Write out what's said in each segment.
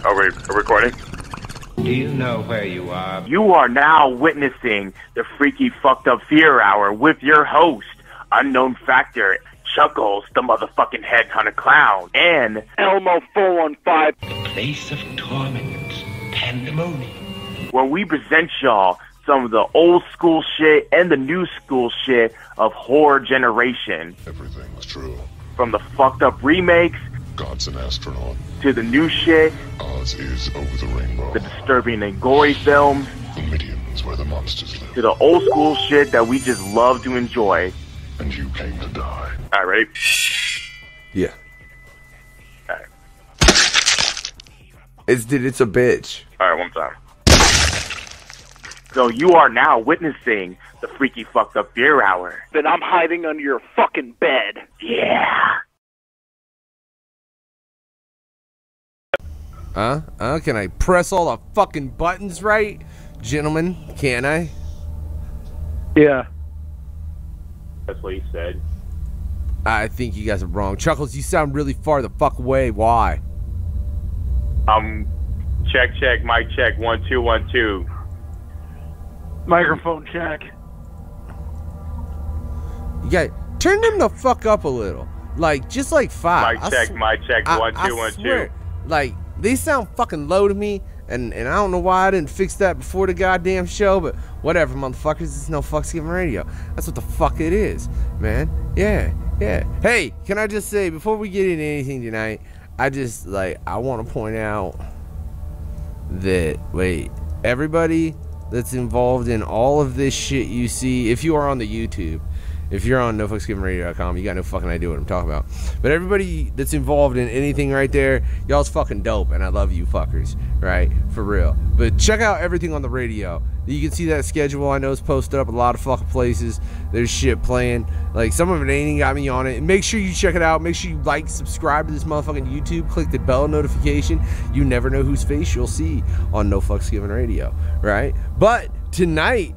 Are we recording? Do you know where you are? You are now witnessing the Freaky Fucked Up Fear Hour with your host, Unknown Factor, Chuckklez, the motherfucking headhunter clown, and Elmo 415. The place of torment, pandemonium. Where we present y'all some of the old school shit and the new school shit of horror generation. Everything's true. From the fucked up remakes, God's an astronaut, to the new shit, Oz is over the rainbow, the disturbing and gory films, the Midians where the monsters live, to the old school shit that we just love to enjoy. and you came to die. Alright, ready? Yeah. Alright. It's a bitch. Alright, one time. So you are now witnessing the Freaky Fucked Up Fear Hour. Then I'm hiding under your fucking bed. Yeah. Can I press all the fucking buttons right? Gentlemen, can I? Yeah. That's what he said. I think you guys are wrong. Chuckles, you sound really far the fuck away. Why? Check, mic check, 1 2 1 2. Microphone check. You got turn them the fuck up a little. Like just like 5. Mic check, 1 2 1 2. Like they sound fucking low to me, and I don't know why I didn't fix that before the goddamn show, but whatever, motherfuckers. It's no fucks given radio. That's what the fuck it is, man. Yeah. Hey, can I just say before we get into anything tonight, I want to point out that everybody that's involved in all of this shit you see, if you are on the YouTube, if you're on NoFucksGivenRadio.com, you got no fucking idea what I'm talking about. But everybody that's involved in anything right there, y'all's fucking dope, and I love you fuckers, right? For real. But check out everything on the radio. You can see that schedule. I know it's posted up a lot of fucking places. There's shit playing. Like, some of it ain't even got me on it. And make sure you check it out. Make sure you like, subscribe to this motherfucking YouTube. Click the bell notification. You never know whose face you'll see on No Fucks Given Radio, right? But tonight,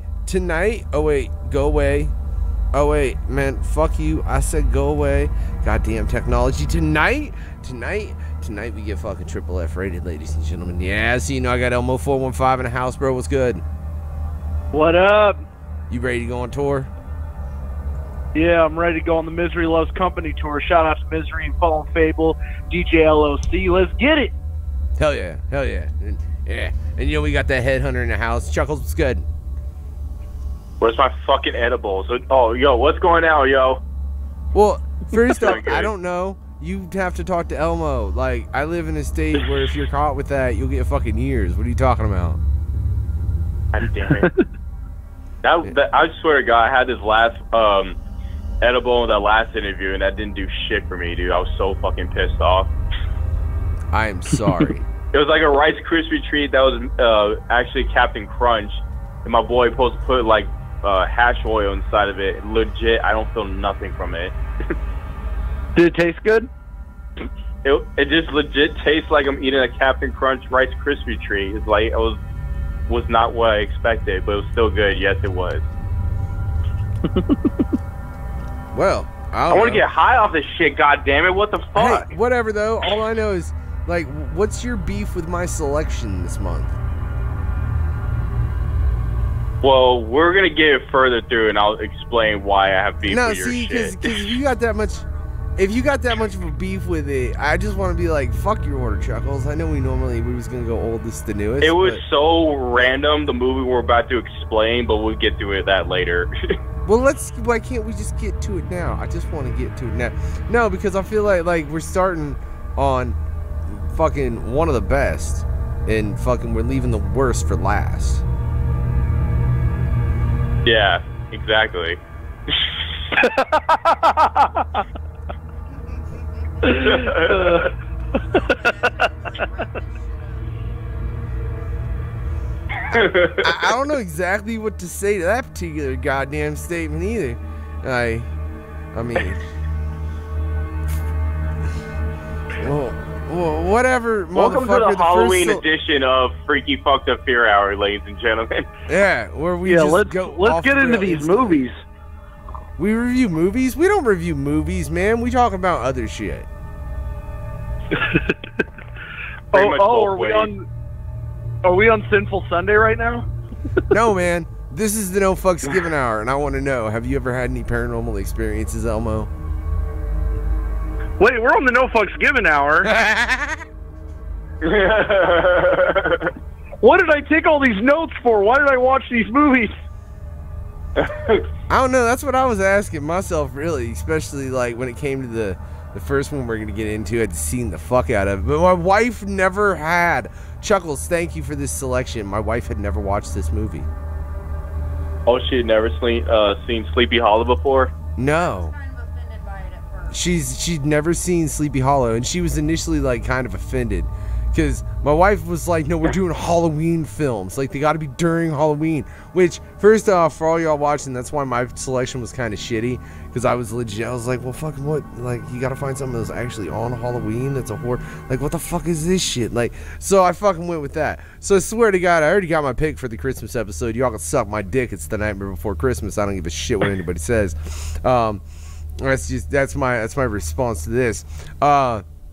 oh wait, go away. Oh wait, man, fuck you. I said go away. Goddamn technology. Tonight we get fucking triple F rated, ladies and gentlemen. Yeah, so you know I got Elmo 415 in the house, bro. What's good? What up? You ready to go on tour? Yeah, I'm ready to go on the Misery Loves Company tour. Shout out to Misery and Fallen Fable, DJ LOC. Let's get it. Hell yeah. And you know we got that headhunter in the house. Chuckles, what's good? Where's my fucking edibles? Oh, yo, what's going on, yo? Well, first off, I don't know. You have to talk to Elmo. Like, I live in a state where if you're caught with that, you'll get fucking years. What are you talking about? God damn it. I swear to God, I had this last edible in that last interview, and that didn't do shit for me, dude. I was so fucking pissed off. I am sorry. It was like a Rice Krispie treat that was actually Captain Crunch, and my boy supposed to put like hash oil inside of it. Legit, I don't feel nothing from it. Did it taste good? It just legit tastes like I'm eating a Captain Crunch Rice Krispie treat. It's like it was not what I expected, but it was still good. Yes, it was. Well, I want to get high off this shit. God damn it! What the fuck? Hey, whatever though. All I know is, like, what's your beef with my selection this month? Well, we're gonna get it further through, and I'll explain why I have beef with your shit. No, see, because if you got that much of a beef with it, I just want to be like, fuck your order, Chuckles. I know we was gonna go oldest to newest. It was so random, the movie we're about to explain, but we'll get to that later. Well, why can't we just get to it now? I just want to get to it now. No, because I feel like we're starting on fucking one of the best, and fucking we're leaving the worst for last. Yeah, exactly. I don't know exactly what to say to that particular goddamn statement either. I mean, well, whatever. Welcome to the Halloween edition of Freaky Fucked Up Fear Hour, ladies and gentlemen. Yeah, where we let's get into these movies. We review movies? We don't review movies, man. We talk about other shit. Pretty much both are we ways. on? Are we on Sinful Sunday right now? No, man. This is the No Fucks Given Hour, and I want to know, have you ever had any paranormal experiences, Elmo? Wait, we're on the No Fucks Given Hour. What did I take all these notes for? Why did I watch these movies? I don't know. That's what I was asking myself, really, especially like when it came to the first one we're going to get into. I'd seen the fuck out of it. But my wife never had. Chuckles, thank you for this selection. My wife had never watched this movie. Oh, she had never seen Sleepy Hollow before? No. Kind of offended by it at first. She'd never seen Sleepy Hollow, and she was initially like kind of offended because my wife was like, no, we're doing Halloween films, like they got to be during Halloween. Which, first off, for all y'all watching, that's why my selection was kind of shitty, because I was like, well, fucking what, like you got to find something that's actually on Halloween that's a horror, like what the fuck is this shit, like, so I fucking went with that. So I swear to God, I already got my pick for the Christmas episode. Y'all can suck my dick. It's the Nightmare Before Christmas. I don't give a shit what anybody says. That's my response to this.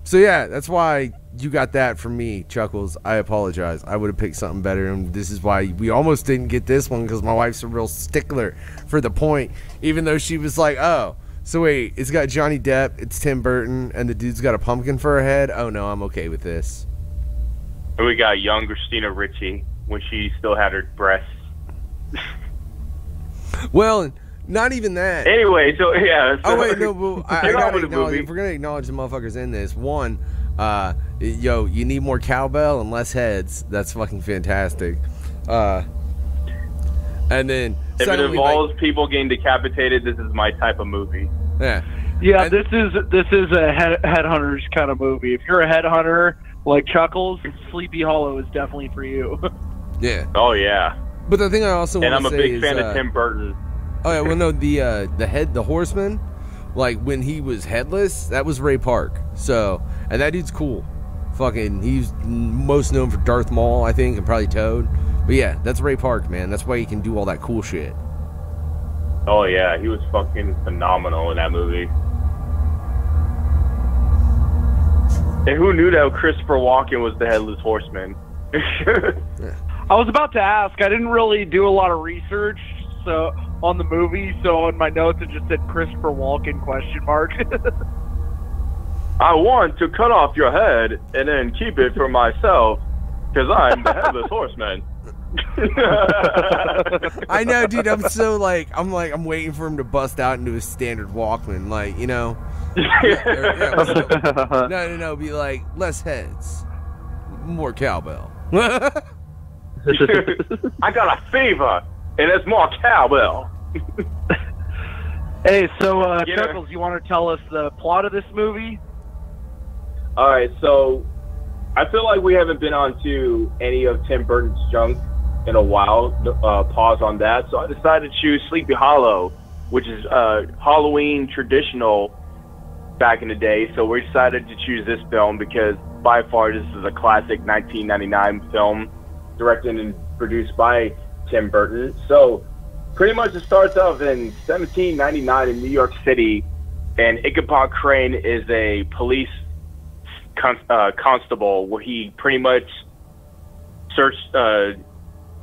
So yeah, that's why you got that from me, Chuckles. I apologize. I would have picked something better, and this is why we almost didn't get this one, because my wife's a real stickler for the point, even though she was like, oh, so wait, it's got Johnny Depp, it's Tim Burton, and the dude's got a pumpkin for a head? Oh no, I'm okay with this. And we got young Christina Ricci when she still had her breasts. Well, not even that. Anyway, so yeah. Oh wait, no, but I gotta the acknowledge, movie. if we're gonna acknowledge the motherfuckers in this, one, yo, you need more cowbell and less heads. That's fucking fantastic. And then If it secondly, involves people getting decapitated, this is my type of movie. yeah, Yeah, And- this is a headhunters kind of movie. If you're a headhunter like Chuckles, Sleepy Hollow is definitely for you. yeah. Oh yeah, But the thing I also want and I'm to a say big is, fan of Tim Burton. oh yeah, well no, the horseman, like when he was headless, that was Ray Park. So, and that dude's cool. Fucking, he's most known for Darth Maul, I think, and probably Toad. But yeah, that's Ray Park, man. That's why he can do all that cool shit. Oh yeah, he was fucking phenomenal in that movie. And who knew that Christopher Walken was the Headless Horseman? I was about to ask. I didn't really do a lot of research on the movie, so in my notes it just said Christopher Walken ? I want to cut off your head and then keep it for myself, because I'm the Headless Horseman. I know, dude. I'm waiting for him to bust out into his standard Walkman, like, you know. No. Be like, less heads, more cowbell. I got a fever, and it's more cowbell. Hey, so Yeah. Chuckles, you want to tell us the plot of this movie? All right, so I feel like we haven't been on to any of Tim Burton's junk in a while. Pause on that. So I decided to choose Sleepy Hollow, which is Halloween traditional back in the day. So we decided to choose this film because by far this is a classic 1999 film directed and produced by Tim Burton. So pretty much it starts off in 1799 in New York City, and Ichabod Crane is a police constable where he pretty much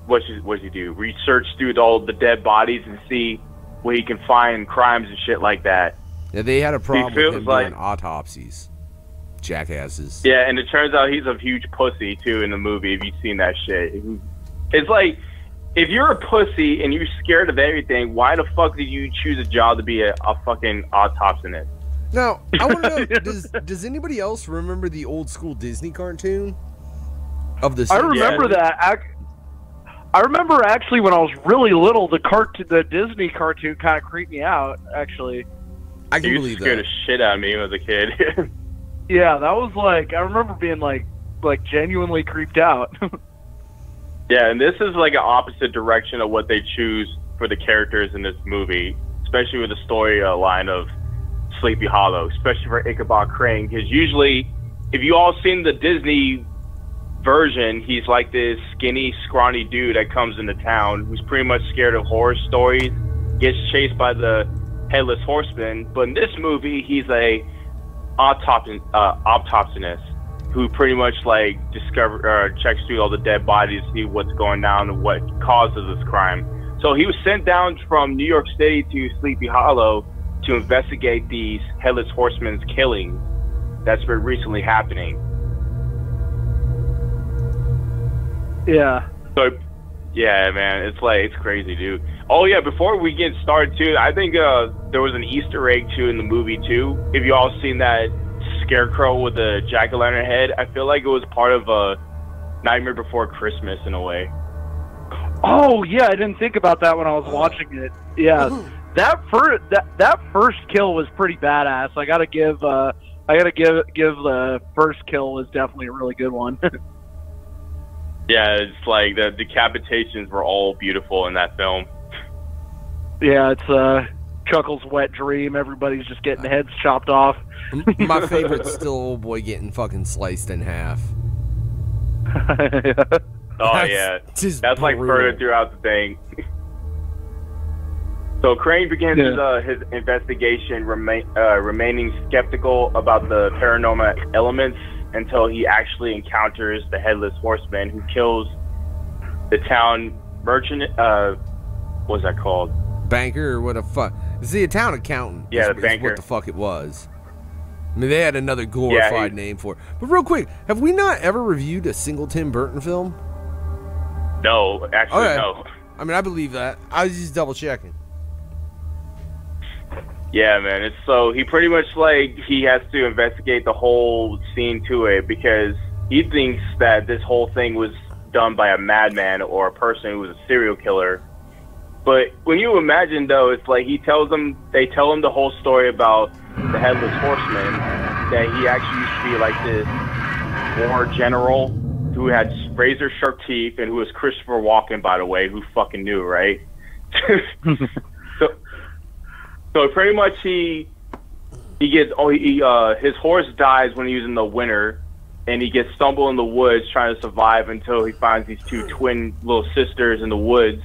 what does he do? Research through all the dead bodies and see where he can find crimes and shit like that. Yeah, they had a problem with feels him like- doing autopsies. Jackasses. Yeah, and it turns out he's a huge pussy too in the movie. If you've seen that shit, it's like if you're a pussy and you're scared of everything, why the fuck did you choose a job to be a fucking autopsist? Now, I want to know, does anybody else remember the old school Disney cartoon of the? I remember that. I remember actually when I was really little, the Disney cartoon kind of creeped me out. Actually, I can You believe scared that. the shit out of me as a kid. yeah, that was like I remember being like genuinely creeped out. Yeah, and this is like an opposite direction of what they choose for the characters in this movie, especially with the storyline of Sleepy Hollow, especially for Ichabod Crane, because usually, if you all seen the Disney version, he's like this skinny, scrawny dude that comes into town who's pretty much scared of horror stories, gets chased by the Headless Horseman, but in this movie, he's a autopsist. who pretty much like checks through all the dead bodies, see what's going down and what causes this crime. So he was sent down from New York City to Sleepy Hollow to investigate these Headless Horsemen's killings that's been recently happening. Yeah. So, yeah, man, it's crazy, dude. Oh yeah, before we get started too, I think there was an Easter egg too in the movie too. If you all seen that scarecrow with the jack-o'-lantern head, I feel like it was part of a Nightmare Before Christmas in a way. Oh yeah, I didn't think about that when I was watching it. Yeah, that first kill was pretty badass. I gotta give the first kill was definitely a really good one. Yeah, it's like the decapitations were all beautiful in that film. Yeah, it's Chuckles' wet dream. Everybody's just getting heads chopped off. My favorite's still old boy getting fucking sliced in half. Oh yeah, that's like further throughout the thing. So Crane begins his investigation, remaining skeptical about the paranormal elements until he actually encounters the Headless Horseman, who kills the town merchant. What's that called? Banker or what the fuck? See, a town accountant. Yeah, is, the banker. Is what the fuck it was. I mean, they had another glorified name for it. But real quick, have we not ever reviewed a single Tim Burton film? No, actually, no. I mean, I believe that. I was just double checking. Yeah, man. It's so he pretty much like he has to investigate the whole scene to it because he thinks that this whole thing was done by a madman or a person who was a serial killer. But when you imagine though, it's like they tell him the whole story about the Headless Horseman, that he actually used to be like this war general who had razor sharp teeth and who was Christopher Walken, by the way, who fucking knew, right? So pretty much he gets his horse dies when he was in the winter, and he gets stumbled in the woods trying to survive until he finds these two twin little sisters in the woods,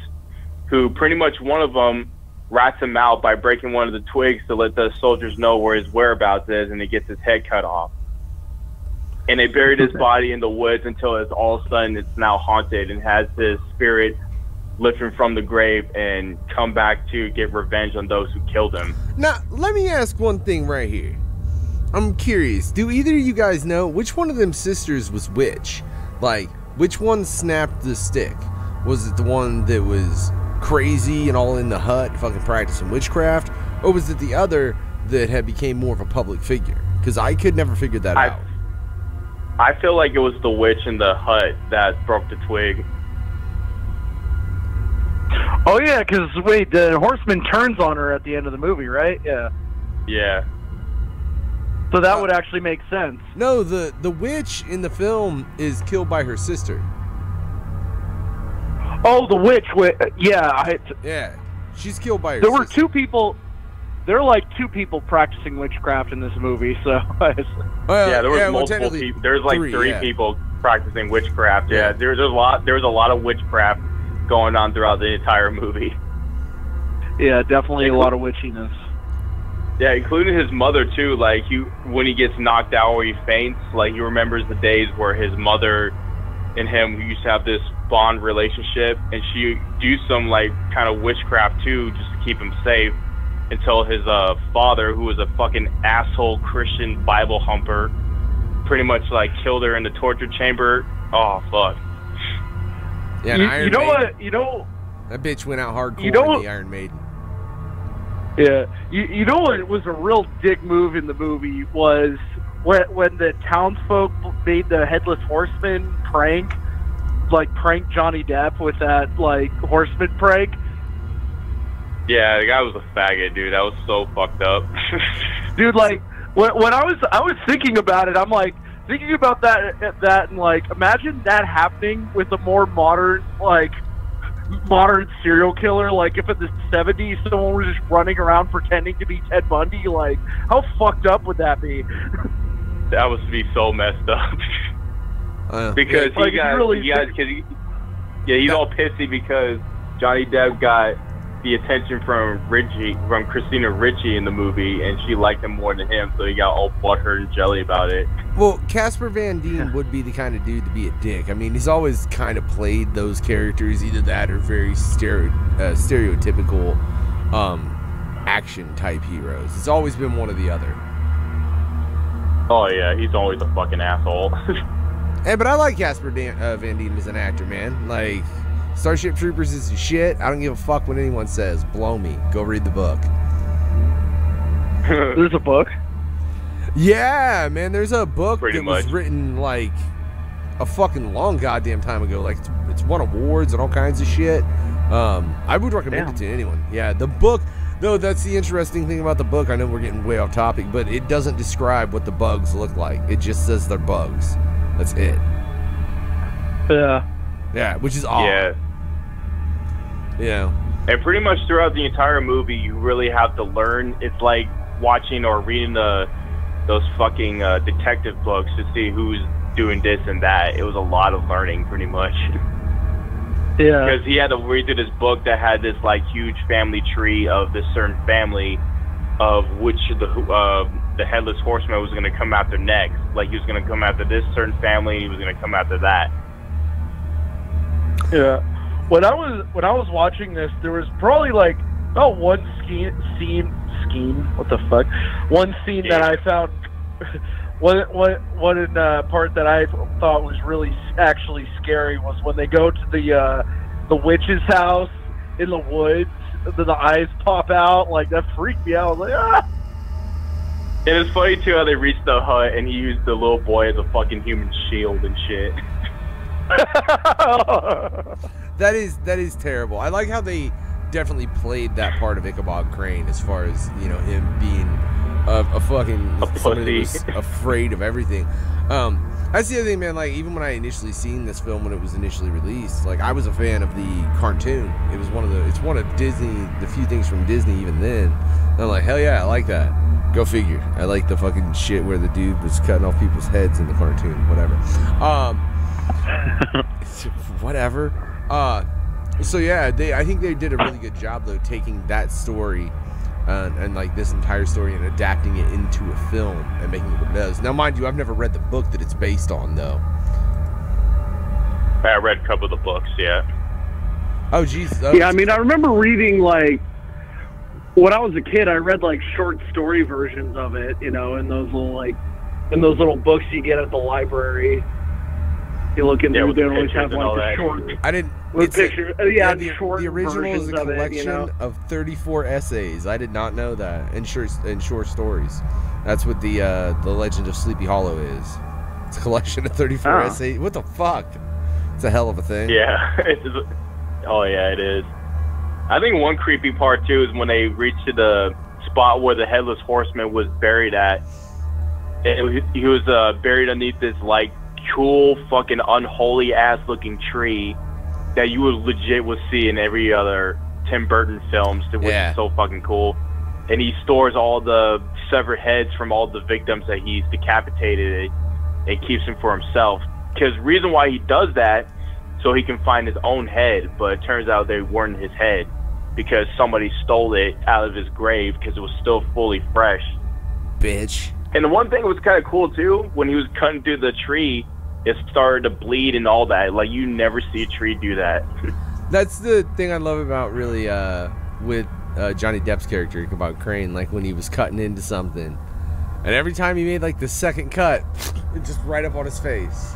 who pretty much one of them rats him out by breaking one of the twigs to let the soldiers know where his whereabouts is, and he gets his head cut off. And they buried his body in the woods until it's all of a sudden it's now haunted and has his spirit lifting from the grave and come back to get revenge on those who killed him. Now, let me ask one thing right here. I'm curious. Do either of you guys know which one of them sisters was which? Like, which one snapped the stick? Was it the one that was crazy and all in the hut fucking practicing witchcraft? Or was it the other that had became more of a public figure? Because I could never figure that out. I feel like it was the witch in the hut that broke the twig. Oh yeah, because wait, the horseman turns on her at the end of the movie, right? Yeah. Yeah. So that would actually make sense. No, the witch in the film is killed by her sister. Oh, the witch. Yeah. Yeah, she's killed by her There sister. were two people. There were like two people practicing witchcraft in this movie, so. Yeah, there was multiple people. There's like three people practicing witchcraft. Yeah, there was a lot of witchcraft going on throughout the entire movie. Yeah, definitely a lot of witchiness. Yeah, including his mother too. Like when he gets knocked out or he faints, like he remembers the days where his mother and him used to have this bond relationship, and she do some like kind of witchcraft too, just to keep him safe. Until his father, who was a fucking asshole Christian Bible humper, pretty much like killed her in the torture chamber. Oh fuck. Yeah, you know what? You know that bitch went out hardcore in the Iron Maiden. Yeah, you know what was a real dick move in the movie was when the townsfolk made the Headless Horseman prank Johnny Depp with that like horseman prank. Yeah, the guy was a faggot, dude. That was so fucked up. Dude, like when I was thinking about it, I'm like thinking about that and like imagine that happening with a more modern serial killer. Like if in the 70s someone was just running around pretending to be Ted Bundy, like how fucked up would that be? That would be so messed up. Because he's all pissy because Johnny Depp got the attention from Christina Ricci in the movie, and she liked him more than him, so he got all butthurt and jelly about it. Well, Casper Van Dien would be the kind of dude to be a dick. I mean, he's always kind of played those characters, either that or very stereotypical action type heroes. It's always been one or the other. Oh yeah, he's always a fucking asshole. Hey, but I like Casper Van Dien as an actor, man. Like, Starship Troopers is the shit. I don't give a fuck what anyone says. Blow me. Go read the book. There's a book? Yeah, man. There's a book Pretty that much. was written like a fucking long goddamn time ago. Like, it's won awards and all kinds of shit. I would recommend it to anyone. Yeah, the book, though, that's the interesting thing about the book. I know we're getting way off topic, but it doesn't describe what the bugs look like. It just says they're bugs. That's it. Yeah. Yeah, which is odd. Yeah. Yeah. And pretty much throughout the entire movie, you really have to learn. It's like watching or reading those fucking detective books to see who's doing this and that. It was a lot of learning, pretty much. Yeah. Because he had to read through this book that had this like huge family tree of this certain family, of which the headless horseman was going to come after next. Like, he was going to come after this certain family, and he was going to come after that. Yeah. When I was watching this, there was probably like one scene. What the fuck? One scene that I found one part that I thought was really actually scary was when they go to the witch's house in the woods. The eyes pop out. Like, that freaked me out. I was like, ah. And it's funny too how they reached the hut and he used the little boy as a fucking human shield and shit. That is terrible. I like how they definitely played that part of Ichabod Crane as far as, you know, him being a fucking somebody that was afraid of everything. That's the other thing, man. Like, even when I initially seen this film when it was initially released, like, I was a fan of the cartoon. It was it's one of Disney, the few things from Disney even then. And I'm like, hell yeah, I like that. Go figure. I like the fucking shit where the dude was cutting off people's heads in the cartoon. Whatever. Whatever. So yeah, I think they did a really good job though, taking that story and like this entire story and adapting it into a film and making it what it does. Now, mind you, I've never read the book that it's based on though. I read a couple of the books, yeah. Oh jeez. Yeah, I mean, I remember reading, like, when I was a kid, I read like short story versions of it, you know, in those little books you get at the library. You look in there, they always have like the short. I didn't. With pictures, the short original is a versions of it, collection you know? of 34 essays. I did not know that. And short stories. That's what the Legend of Sleepy Hollow is. It's a collection of 34 essays. What the fuck? It's a hell of a thing. Yeah. Oh yeah, it is. I think one creepy part too is when they reached to the spot where the headless horseman was buried at. He was buried underneath this like cool fucking unholy ass looking tree that you would see in every other Tim Burton films, which is so fucking cool. And he stores all the severed heads from all the victims that he's decapitated and keeps them for himself. Because the reason why he does that, so he can find his own head, but it turns out they weren't his head because somebody stole it out of his grave because it was still fully fresh. Bitch. And the one thing that was kind of cool too, when he was cutting through the tree, it started to bleed and all that. Like, you never see a tree do that. That's the thing I love about really with Johnny Depp's character, Ichabod Crane, like when he was cutting into something. And every time he made like the second cut, it just right up on his face.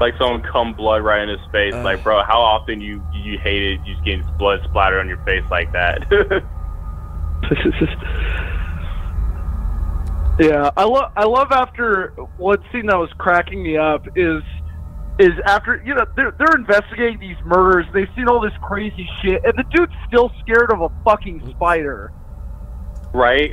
Like someone cum blood right in his face. Like, bro, how often you hate it just getting blood splattered on your face like that? Yeah, I love after one scene that was cracking me up is after, you know, they're investigating these murders, they've seen all this crazy shit, and the dude's still scared of a fucking spider. Right?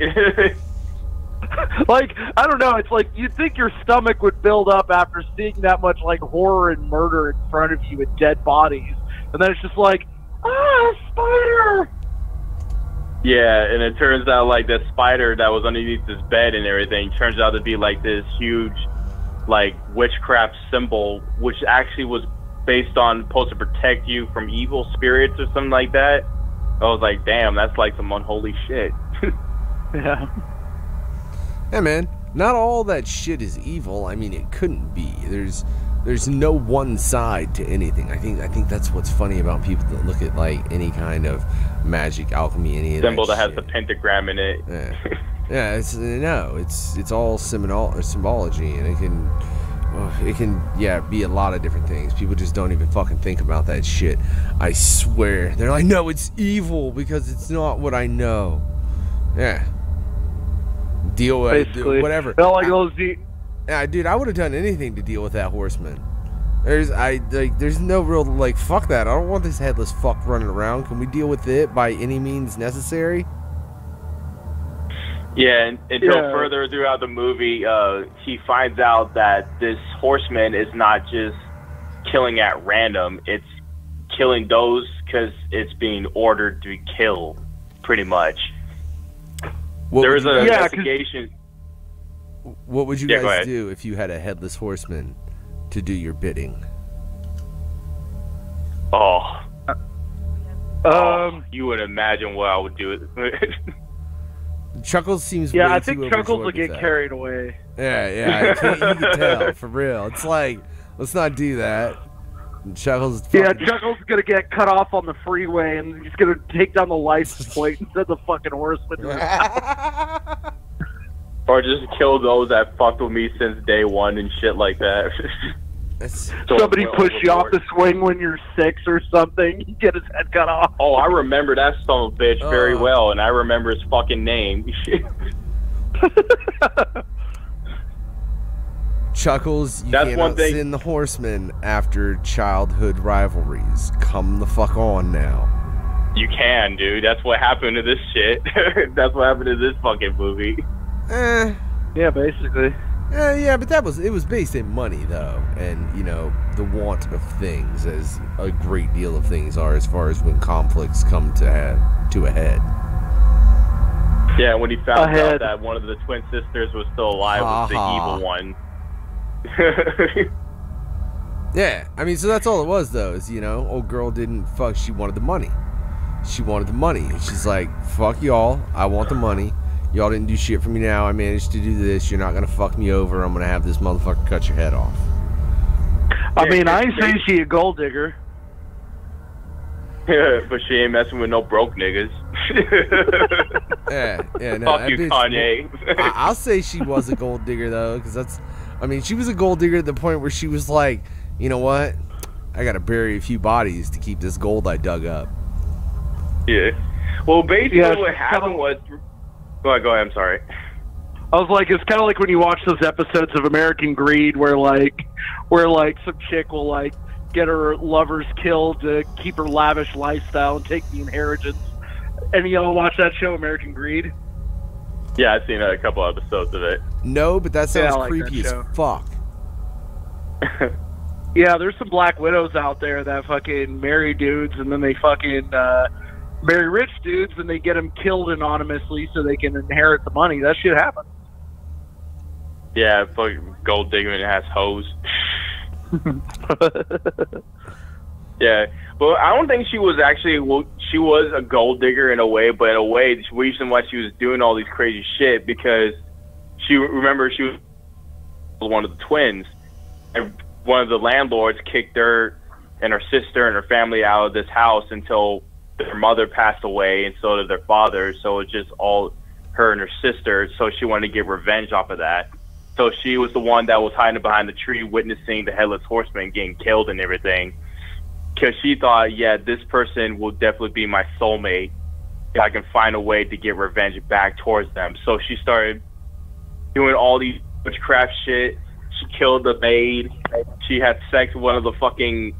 Like, I don't know, it's like you'd think your stomach would build up after seeing that much like horror and murder in front of you with dead bodies, and then it's just like, spider! Yeah, and it turns out like the spider that was underneath his bed and everything turns out to be like this huge like witchcraft symbol, which actually was based on supposed to protect you from evil spirits or something like that. I was like, damn, that's like some unholy shit. Yeah. Hey, man, not all that shit is evil. I mean, it couldn't be. There's no one side to anything. I think that's what's funny about people that look at like any kind of magic, alchemy, any of Symbol that that has shit. the pentagram in it. Yeah, yeah. It's all symbology, and it can be a lot of different things. People just don't even fucking think about that shit. I swear, they're like, no, it's evil because it's not what I know. Yeah. Deal with Basically, whatever. Not like those. Yeah, dude, I would have done anything to deal with that horseman. There's no real like fuck that. I don't want this headless fuck running around. Can we deal with it by any means necessary? Yeah, until further throughout the movie, he finds out that this horseman is not just killing at random. It's killing those because it's being ordered to kill, pretty much. There was an investigation. What would you guys do if you had a headless horseman to do your bidding? You would imagine what I would do. Chuckles seems Yeah, way I too think Chuckles overjoyed will get with that. carried away. Yeah, you can tell, for real. It's like, let's not do that. And Chuckles. Yeah, Chuckles is gonna get cut off on the freeway, and he's gonna take down the license plate and send the fucking horseman. Or just kill those that fucked with me since day one and shit like that. Somebody push you off the swing when you're 6 or something. You get his head cut off. Oh, I remember that son of a bitch very well, and I remember his fucking name. Chuckles, you That's cannot one thing. send the horseman after childhood rivalries. Come the fuck on now. You can, dude. That's what happened to this shit. That's what happened to this fucking movie. Yeah, basically. Yeah, but it was based in money though, and you know the want of things, as a great deal of things are, as far as when conflicts come to a head. Yeah, when he found out that one of the twin sisters was still alive, was the evil one. Yeah, I mean, so that's all it was though. Is old girl didn't fuck. She wanted the money. She wanted the money. And she's like, fuck y'all. I want the money. Y'all didn't do shit for me now. I managed to do this. You're not going to fuck me over. I'm going to have this motherfucker cut your head off. I mean, I ain't saying she a gold digger. But she ain't messing with no broke niggas. Yeah, no. Fuck you, bitch, Kanye. I'll say she was a gold digger, though, because she was a gold digger at the point where she was like, you know what? I got to bury a few bodies to keep this gold I dug up. Yeah. Well, basically what happened was... Go ahead, I'm sorry. I was like, it's kind of like when you watch those episodes of American Greed where some chick will, like, get her lovers killed to keep her lavish lifestyle and take the inheritance. Any of y'all watch that show, American Greed? Yeah, I've seen a couple episodes of it. No, but that sounds like creepy that as fuck. Yeah, there's some black widows out there that fucking marry dudes, and then they fucking marry rich dudes, and they get them killed anonymously so they can inherit the money. That shit happens. Yeah, fucking gold digger and ass hoes. Yeah, but I don't think she was actually. Well, she was a gold digger in a way, but in a way, the reason why she was doing all these crazy shit because she was one of the twins, and one of the landlords kicked her and her sister and her family out of this house until their mother passed away, and so did their father. So it's just all her and her sister. So she wanted to get revenge off of that. So she was the one that was hiding behind the tree, witnessing the Headless Horseman getting killed and everything. Because she thought, yeah, this person will definitely be my soulmate. I can find a way to get revenge back towards them. So she started doing all these witchcraft shit. She killed the maid. She had sex with one of the fucking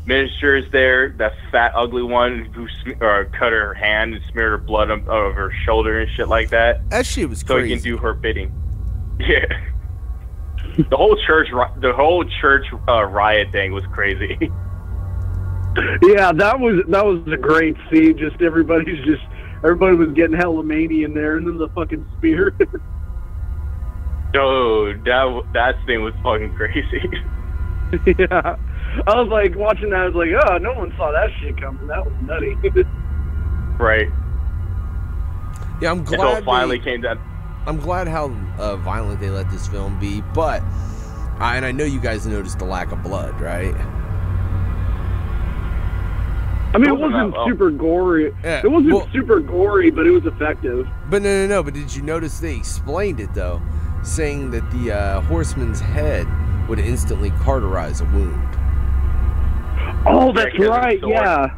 ministers there, that fat, ugly one who cut her hand and smeared her blood over her shoulder and shit like that. That shit was crazy. So he can do her bidding. Yeah. The whole church riot thing was crazy. Yeah, that was a great scene. Just everybody was getting hella mania in there, and then the fucking spear. Dude, that thing was fucking crazy. Yeah, I was like watching that. I was like, oh, no one saw that shit coming. That was nutty. Right. Yeah, I'm Until glad it finally came down. I'm glad how violent they let this film be, but and I know you guys noticed the lack of blood, right? I mean, it wasn't super gory. Yeah, It wasn't super gory, but it was effective. But no. But did you notice they explained it though, saying that the horseman's head would instantly cauterize a wound. Oh, that's right. Sword, yeah.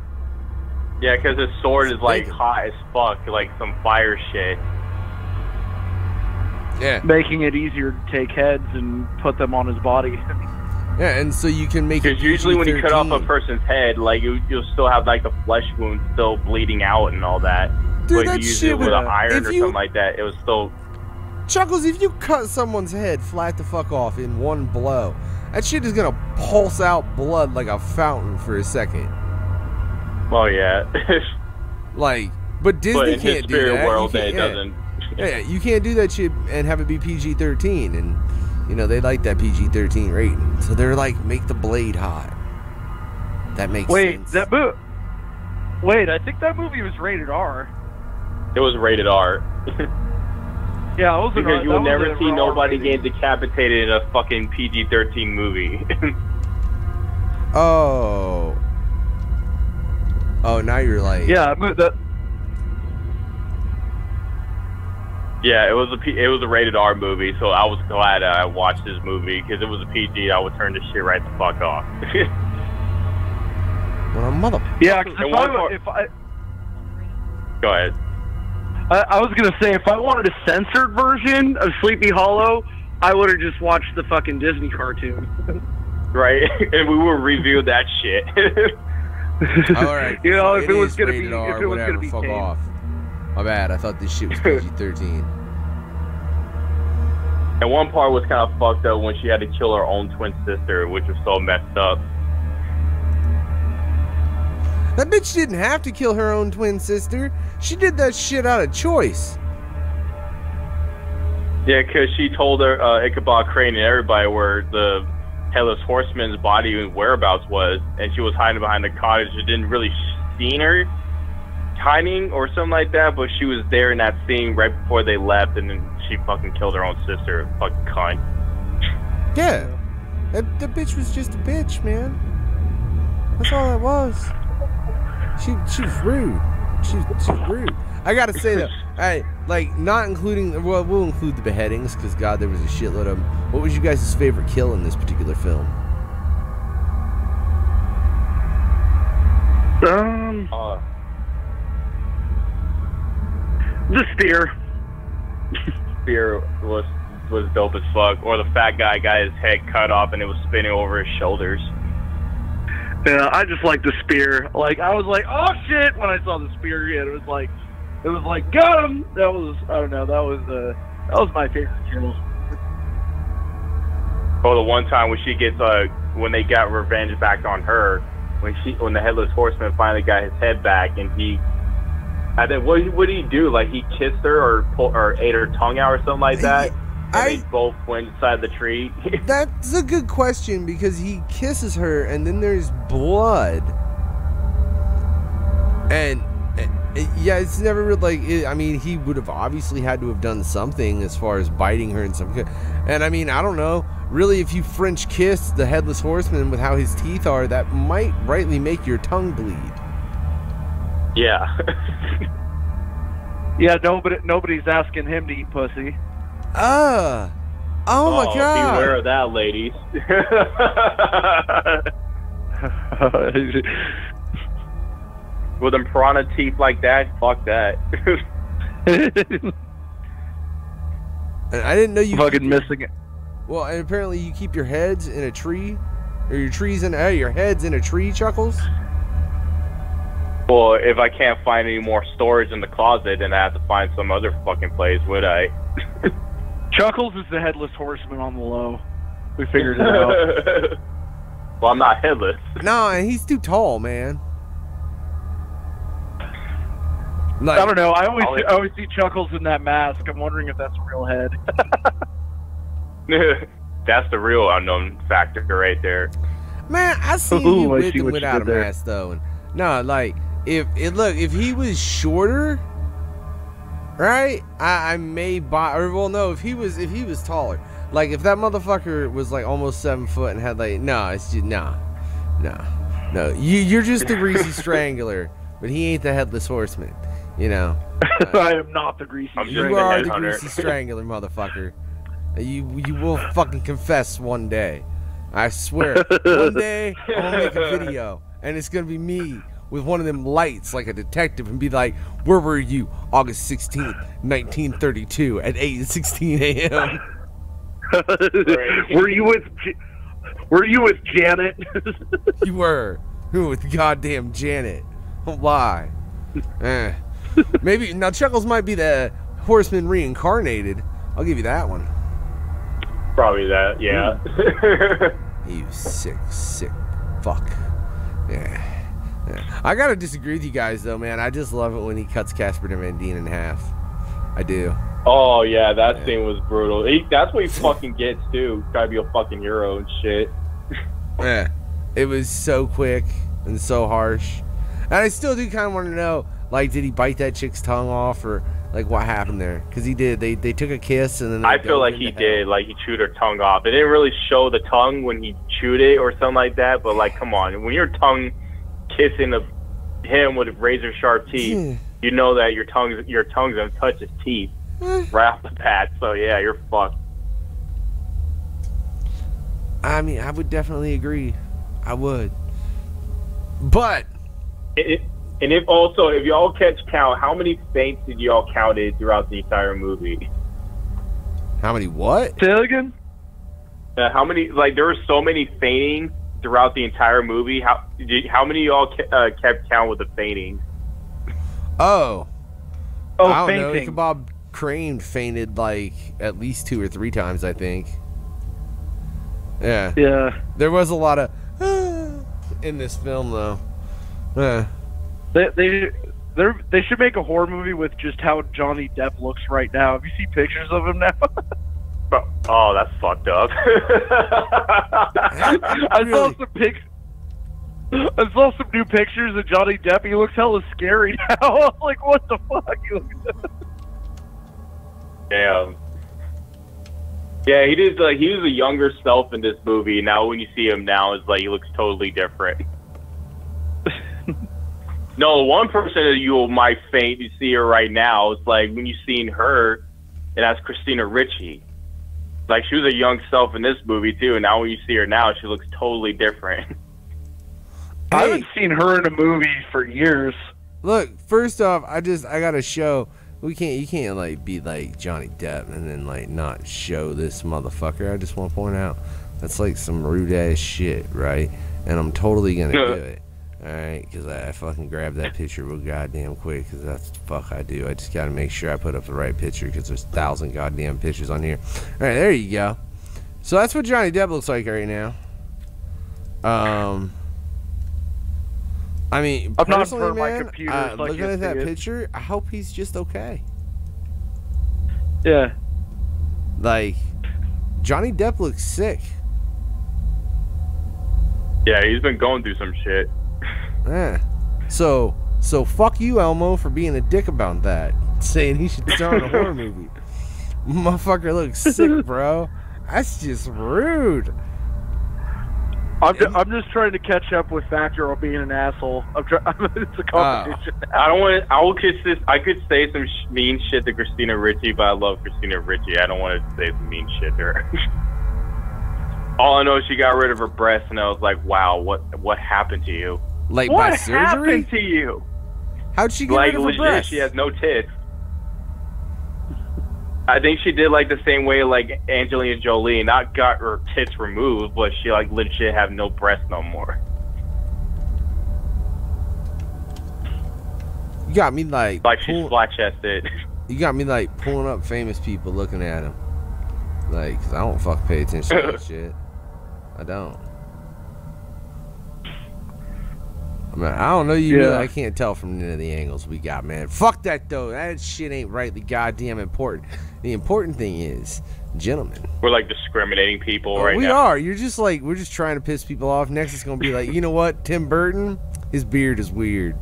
Yeah, because his sword is like hot as fuck, like some fire shit. Yeah. Making it easier to take heads and put them on his body. Yeah, and so you can make it. Because usually when you cut off a PG-13. person's head, like you'll still have like the flesh wound still bleeding out and all that. Dude, but that if you use shit it with would- an iron if or you- something like that, it was still. Chuckles, if you cut someone's head flat the fuck off in one blow, that shit is gonna pulse out blood like a fountain for a second. Well, yeah. Like, but Disney but in his can't do spirit that. world, You can't- it doesn't. Yeah, you can't do that shit and have it be PG-13, and you know they like that PG-13 rating, so they're like, make the blade hot. That makes sense. Wait, I think that movie was rated R. It was rated R. Yeah, it was Because you would never see nobody getting decapitated in a fucking PG-13 movie. Oh, now you're like, Yeah, that. Yeah, it was a rated R movie, so I was glad I watched this movie because it was a PG. I would turn this shit right the fuck off. well, mother. Yeah, because And if I Go ahead. I was gonna say, if I wanted a censored version of Sleepy Hollow, I would have just watched the fucking Disney cartoon. Right, and we will review that shit. All right, You know, if it was is gonna rated be- R, if it was whatever, gonna be fuck tame. off. My bad. I thought this shit was PG-13. And one part was kind of fucked up when she had to kill her own twin sister, which was so messed up. That bitch didn't have to kill her own twin sister. She did that shit out of choice. Yeah, because she told her Ichabod Crane and everybody where the Headless Horseman's body and whereabouts was, and she was hiding behind the cottage. You didn't really see her hiding or something like that, but she was there in that scene right before they left, and then she fucking killed her own sister. Fucking cunt. Yeah. That bitch was just a bitch, man. That's all that was. She was rude. She was rude. I gotta say though, like not including, well, we'll include the beheadings because God, there was a shitload of them. What was you guys' favorite kill in this particular film? The spear. Spear was dope as fuck. Or the fat guy got his head cut off and it was spinning over his shoulders. Yeah, I just like the spear. Like, I was like, oh shit, when I saw the spear again. It was like, got him. That was, I don't know, that was my favorite kill. Oh, the one time when she gets when they got revenge back on her, when the Headless Horseman finally got his head back, and what did he do? Like, he kissed her or ate her tongue out or something like that? And they both went inside the tree. That's a good question because he kisses her and then there's blood. And yeah, it's never really like, I mean, he would have obviously had to have done something as far as biting her and some. And I mean, I don't know. Really, if you French kiss the Headless Horseman with how his teeth are, that might rightly make your tongue bleed. Yeah. Yeah, nobody's asking him to eat pussy. Oh my God. Beware of that, ladies. With them piranha teeth like that, fuck that. And I didn't know you fucking missing it. Well, and apparently you keep your heads in a tree, or your heads in a tree, Chuckles. Well, if I can't find any more storage in the closet, then I have to find some other fucking place, would I? Chuckles is the Headless Horseman on the low. We figured it out. Well, I'm not headless. No, and he's too tall, man. Like, I don't know. I always see Chuckles in that mask. I'm wondering if that's a real head. That's the real unknown factor right there. Man, I see Ooh, you I with see him what you without a did there. mask though. And no, like if he was shorter, right? I may buy. Or well, no, if he was taller, like if that motherfucker was like almost 7 foot and had like it's just no. You're just the greasy strangler, but he ain't the headless horseman. You know. I am not the greasy I'm just strangler. You are the headhunter. greasy strangler, motherfucker. You will fucking confess one day. I swear. One day I'm gonna make a video and it's gonna be me with one of them lights like a detective and be like, where were you August 16th, 1932 at 8:16 a.m. Were you with Janet? You were with goddamn Janet. Why? Maybe now Chuckles might be the horseman reincarnated. I'll give you that one. Probably that, yeah. You sick fuck. Yeah. I gotta disagree with you guys though, man. I just love it when he cuts Casper Van Dien in half. I do. Oh yeah, that scene was brutal. That's what he fucking gets too. Gotta be a fucking hero and shit. Yeah. It was so quick and so harsh. And I still do kind of want to know, like, did he bite that chick's tongue off or like what happened there? Because he did. They took a kiss and then I feel like he did. Like he chewed her tongue off. It didn't really show the tongue when he chewed it or something like that. But like, come on, when your tongue kissing him with razor sharp teeth, you know that your tongue's gonna touch his teeth right off the bat. So yeah, you're fucked. I mean, I would definitely agree. I would. But And if y'all count, how many faints did y'all counted throughout the entire movie? how many what? Say that again? How many? Like there were so many faintings throughout the entire movie. How many of y'all kept count with the faintings? Oh, I don't know. Fainting. Bob Crane fainted like at least 2 or 3 times, I think. Yeah. Yeah. There was a lot of in this film though. Yeah. They should make a horror movie with just how Johnny Depp looks right now. Have you seen pictures of him now? Oh, that's fucked up. I saw some pics. I saw some new pictures of Johnny Depp. He looks hella scary now. I was like, what the fuck? Damn. Yeah, he did. Like he was a younger self in this movie. Now, when you see him now, it's like he looks totally different. No, one person that you might faint. You see her right now. It's like when you seen her, and that's Christina Ricci. Like she was a young self in this movie too, and now when you see her now, she looks totally different. I haven't seen her in a movie for years. Look, first off, I gotta show you can't like be like Johnny Depp and then like not show this motherfucker. I just want to point out that's like some rude ass shit, right? And I'm totally gonna do it. Alright, because I fucking grabbed that picture real goddamn quick, because that's the fuck I do. I just gotta make sure I put up the right picture, because there's 1,000 goddamn pictures on here. Alright, there you go. So that's what Johnny Depp looks like right now. I mean, I'm not personally, for my man, computer, so I looking can't at that see it. picture, I hope he's just okay. Yeah. Like, Johnny Depp looks sick. Yeah, he's been going through some shit. Yeah. So fuck you, Elmo, for being a dick about that. Saying he should star in a horror movie. Motherfucker looks sick, bro. That's just rude. I'm just trying to catch up with Factor on being an asshole. It's a competition. I could say some mean shit to Christina Ricci, but I love Christina Ricci. I don't want to say some mean shit to her. All I know is she got rid of her breasts, and I was like, wow, what happened to you? Like What by surgery? happened to you? How'd she get Like rid of her legit, breasts? she has no tits. I think she did like the same way like Angelina Jolie, not got her tits removed, but she like legit have no breasts no more. You got me like She's flat chested. You got me like pulling up famous people looking at them. Like, 'cause I don't fuck pay attention to that shit. I don't. Man, I don't know you. Yeah. Really, I can't tell from any of the angles we got, man. Fuck that though. That shit ain't rightly goddamn important. The important thing is, gentlemen. We're like discriminating people right we now. are. You're just like we're just trying to piss people off. Next, it's gonna be like, you know what? Tim Burton, his beard is weird.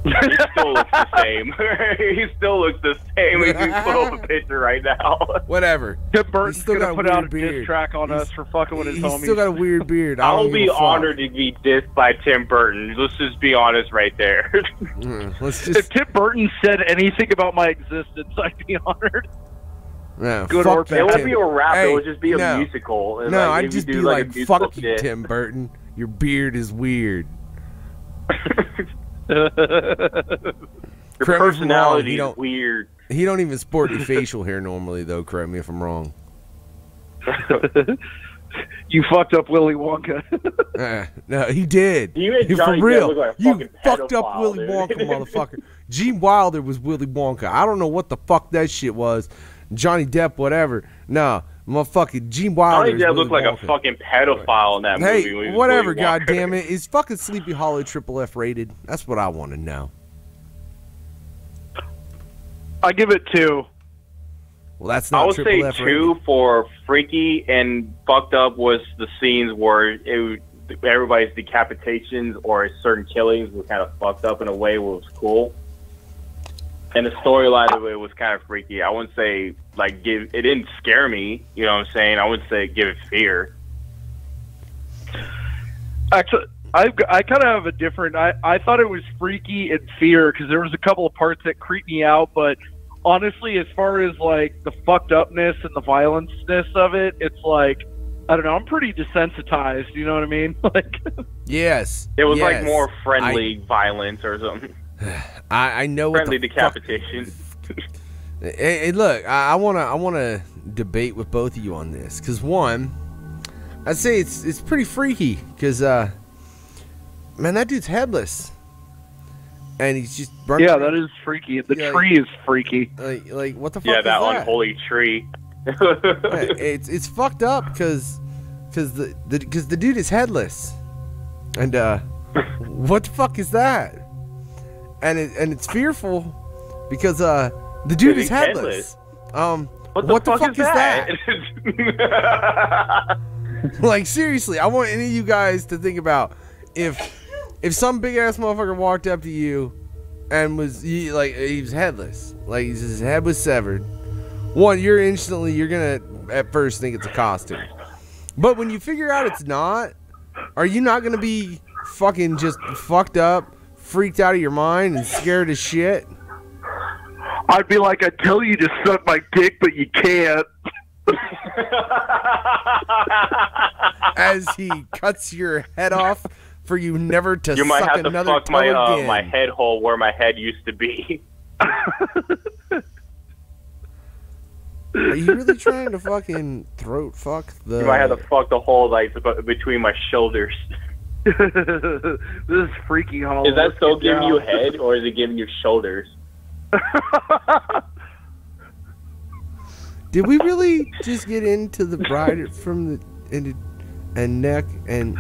He still looks the same. He still looks the same. We can put up a picture right now. Whatever. Tim Burton's still gonna got a put out weird a beard. diss track on us for fucking with his He's homies. still got a weird beard. I I'll don't be give a fuck. honored to be dissed by Tim Burton. Let's just be honest right there. Let's If just. Tim Burton said anything about my existence, I'd be honored. Yeah, Good fuck or that bad. It won't Tim. be a rap. Hey, it would just be a no. musical. And No, like, I'd maybe just do be a like, musical fuck you, diss. Tim Burton. Your beard is weird. Your Correct me if I'm wrong, personality he is don't- weird. He don't even sport any facial hair normally, though. Correct me if I'm wrong. You fucked up Willy Wonka. No, he did. You and For Johnny Depp real. look like a You fucking fucked up pedophile, Willy dude. Wonka, motherfucker. Gene Wilder was Willy Wonka. I don't know what the fuck that shit was. Johnny Depp, whatever. Nah, motherfucking Gene Wilder. Johnny Depp looked like a fucking pedophile in that movie. when he Hey, was whatever, Willy Wonka. goddammit. Is fucking Sleepy Hollow Triple F rated? That's what I want to know. I give it 2. Well, that's I not would Triple say F 2 rated. for freaky and fucked up was the scenes where everybody's decapitations or certain killings were kind of fucked up in a way where it was cool. And the storyline of it was kind of freaky. I wouldn't say it didn't scare me. You know what I'm saying? I wouldn't say give it fear. Actually, I kind of have a different. I thought it was freaky and fear because there was a couple of parts that creeped me out. But honestly, as far as like the fucked upness and the violenceness of it, it's like I don't know. I'm pretty desensitized. You know what I mean? Like, Yes. It was yes. like more friendly violence or something. I know what Friendly the decapitation. Hey, look, I wanna debate with both of you on this because one, I'd say it's pretty freaky because man, that dude's headless, and he's just running. yeah, that is freaky. The Yeah, tree is freaky. like what the fuck? Yeah, is that that? unholy tree. Yeah, it's fucked up because the dude is headless, and what the fuck is that? And it's fearful because the dude is He's headless. What what the fuck is that? Like seriously, I want any of you guys to think about if some big ass motherfucker walked up to you and he was headless, like his head was severed. One, you're gonna at first think it's a costume, but when you figure out it's not, are you not gonna be fucking just fucked up, freaked out of your mind, and scared as shit? I'd be like, I tell you to suck my dick, but you can't. As he cuts your head off for you never to You might suck have to another fuck toe my again. my head hole where my head used to be. Are you really trying to fucking throat fuck the? You might have to fuck the hole between my shoulders. This is freaky Hollow. Is that Let's still get giving down. you head or is it giving you shoulders? Did we really just get into the bride from the and neck and?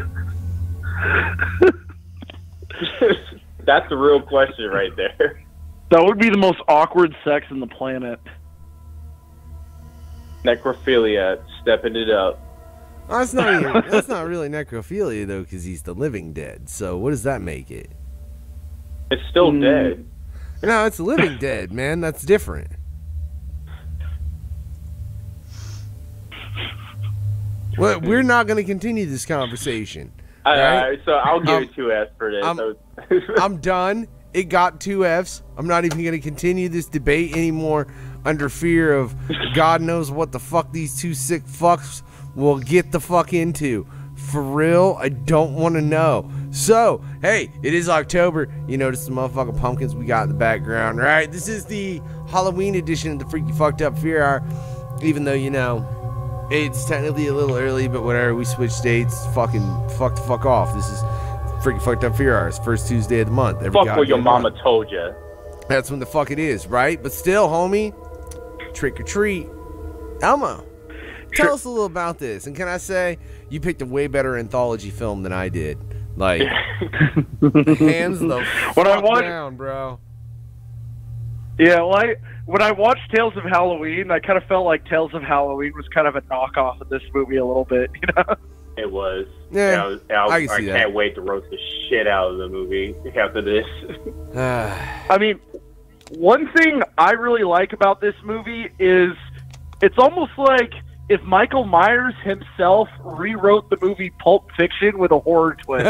That's the real question right there. That would be the most awkward sex on the planet. Necrophilia, stepping it up. Oh, that's not really necrophilia though, because he's the living dead. So what does that make it? It's still dead. No, it's living dead, man. That's different. Well, we're not going to continue this conversation. All right? right, so I'll give it 2 F's for this. I'm done. It got 2 F's. I'm not even going to continue this debate anymore under fear of God knows what the fuck these two sick fucks will get the fuck into. For real, I don't want to know. So, hey, it is October. You notice the motherfucking pumpkins we got in the background, right? This is the Halloween edition of the Freaky Fucked Up Fear Hour. Even though, you know, it's technically a little early, but whatever, we switch dates. Fucking fuck the fuck off. This is Freaky Fucked Up Fear Hour. It's first Tuesday of the month. Fuck what your mama told you. That's when the fuck it is, right? But still, homie, trick or treat. Elmo, tell us a little about this. And can I say, you picked a way better anthology film than I did. Like, hands the fuck down, bro. Yeah, well, when I watched Tales of Halloween, I kind of felt like Tales of Halloween was kind of a knockoff of this movie a little bit, you know? It was. Yeah, I can see that. can't wait to roast the shit out of the movie after this. I mean, one thing I really like about this movie is it's almost like if Michael Myers himself rewrote the movie Pulp Fiction with a horror twist.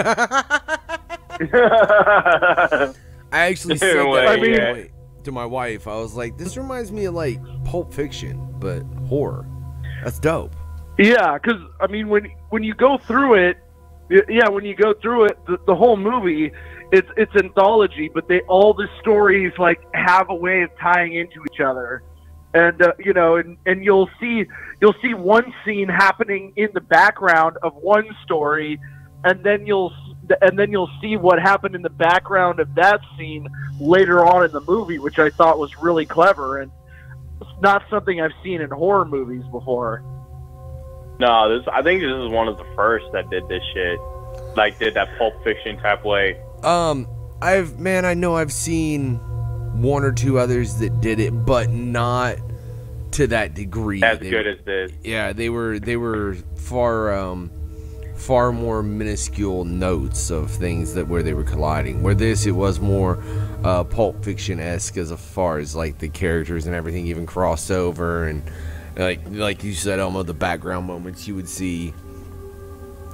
I actually said that to my wife. I was like, this reminds me of like Pulp Fiction, but horror. That's dope. Yeah, because I mean, when you go through it, the whole movie, it's anthology, but all the stories like have a way of tying into each other, and and you'll see one scene happening in the background of one story, and then you'll see what happened in the background of that scene later on in the movie, which I thought was really clever, and it's not something I've seen in horror movies before. No, I think this is one of the first that did this shit. Like, did that Pulp Fiction type way. I know I've seen one or two others that did it, but not to that degree. As good as this. Yeah, they were far more minuscule notes of things where they were colliding. Where it was more Pulp Fiction-esque as far as like the characters and everything even crossed over, and like you said, Elmo, the background moments you would see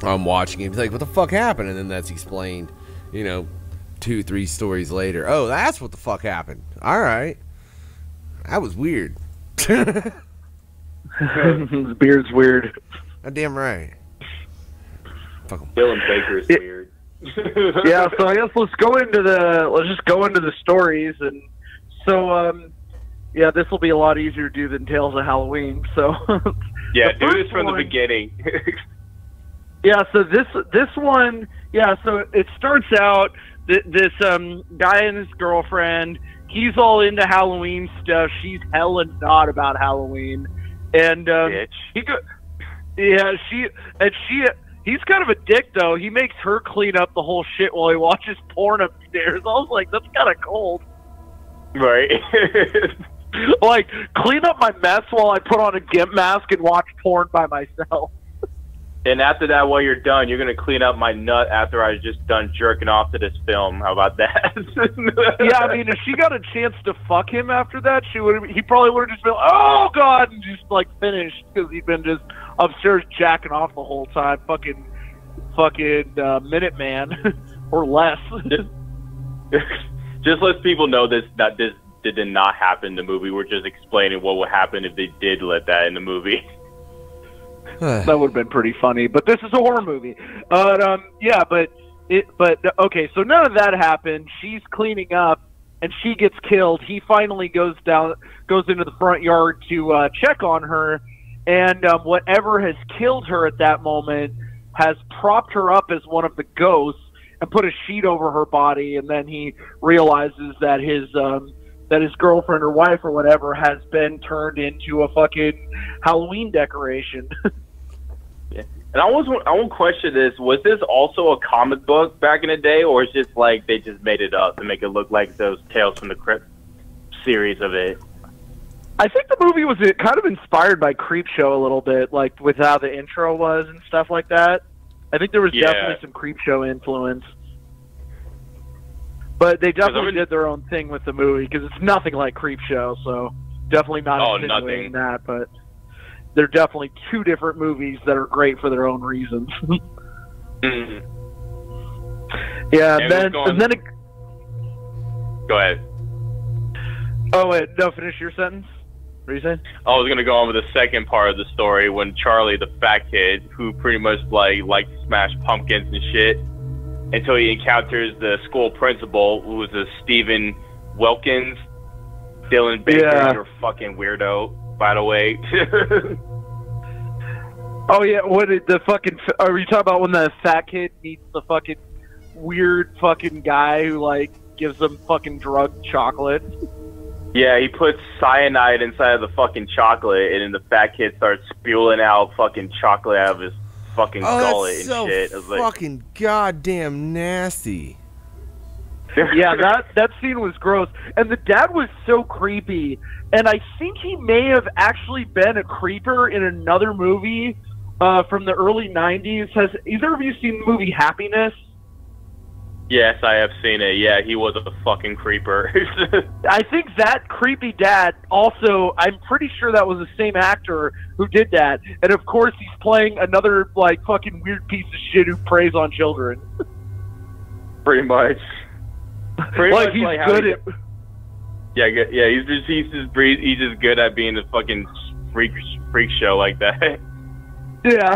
watching it, like, what the fuck happened? And then that's explained, 2-3 stories later. Oh, that's what the fuck happened. All right, that was weird. His beard's weird. Damn right. Fuck 'em. Dylan Baker is weird. Yeah, so I guess let's just go into the stories, and so yeah, this will be a lot easier to do than Tales of Halloween. So yeah, do this from the beginning. Yeah, so this one, yeah, so it starts out this guy and his girlfriend. He's all into Halloween stuff. She's hella not about Halloween, and he's kind of a dick though. He makes her clean up the whole shit while he watches porn upstairs. I was like, that's kind of cold, right? Like, clean up my mess while I put on a gimp mask and watch porn by myself. And after that, while you're done, you're going to clean up my nut after I was just done jerking off to this film. How about that? Yeah, I mean, if she got a chance to fuck him after that, he probably would have just been, oh, God, and just, like, finished, because he'd been just upstairs jacking off the whole time. Fucking Minuteman, or less. Just let people know that this did not happen in the movie. We're just explaining what would happen if they did let that in the movie. That would have been pretty funny, but this is a horror movie. Yeah, but okay, so none of that happened. She's cleaning up, and she gets killed. He finally goes into the front yard to check on her, and whatever has killed her at that moment has propped her up as one of the ghosts and put a sheet over her body, and then he realizes that his girlfriend or wife or whatever has been turned into a fucking Halloween decoration. Yeah. And I won't question this. Was this also a comic book back in the day, or is just like they just made it up to make it look like those Tales from the Crypt series of it? I think the movie was kind of inspired by Creepshow a little bit, like with how the intro was and stuff like that. I think there was definitely some Creepshow influence. But they definitely did their own thing with the movie, because it's nothing like Creepshow, so definitely not insinuating that, but they're definitely two different movies that are great for their own reasons. Mm-hmm. Yeah, Go ahead. Oh, wait, no, finish your sentence. What are you saying? I was going to go on with the second part of the story when Charlie, the fat kid, who pretty much liked to smash pumpkins and shit, until he encounters the school principal, who was a Stephen Wilkins. Dylan Baker, you're a fucking weirdo, by the way. Oh, yeah, are you talking about when the fat kid meets the fucking weird fucking guy who, like, gives him fucking drug chocolate? Yeah, he puts cyanide inside of the fucking chocolate, and then the fat kid starts spewing out fucking chocolate out of his fucking Oh, gullet that's and so shit. I was like, fucking goddamn nasty. Yeah, that scene was gross. And the dad was so creepy. And I think he may have actually been a creeper in another movie from the early 90s. Has either of you seen the movie Happiness? yes, I have seen it. Yeah, he was a fucking creeper. I think that creepy dad also, I'm pretty sure that was the same actor who did that. And of course he's playing another, like, fucking weird piece of shit who preys on children. Pretty much. Pretty Like, much he's like good at... Yeah, he's just good at being a fucking freak show like that. Yeah,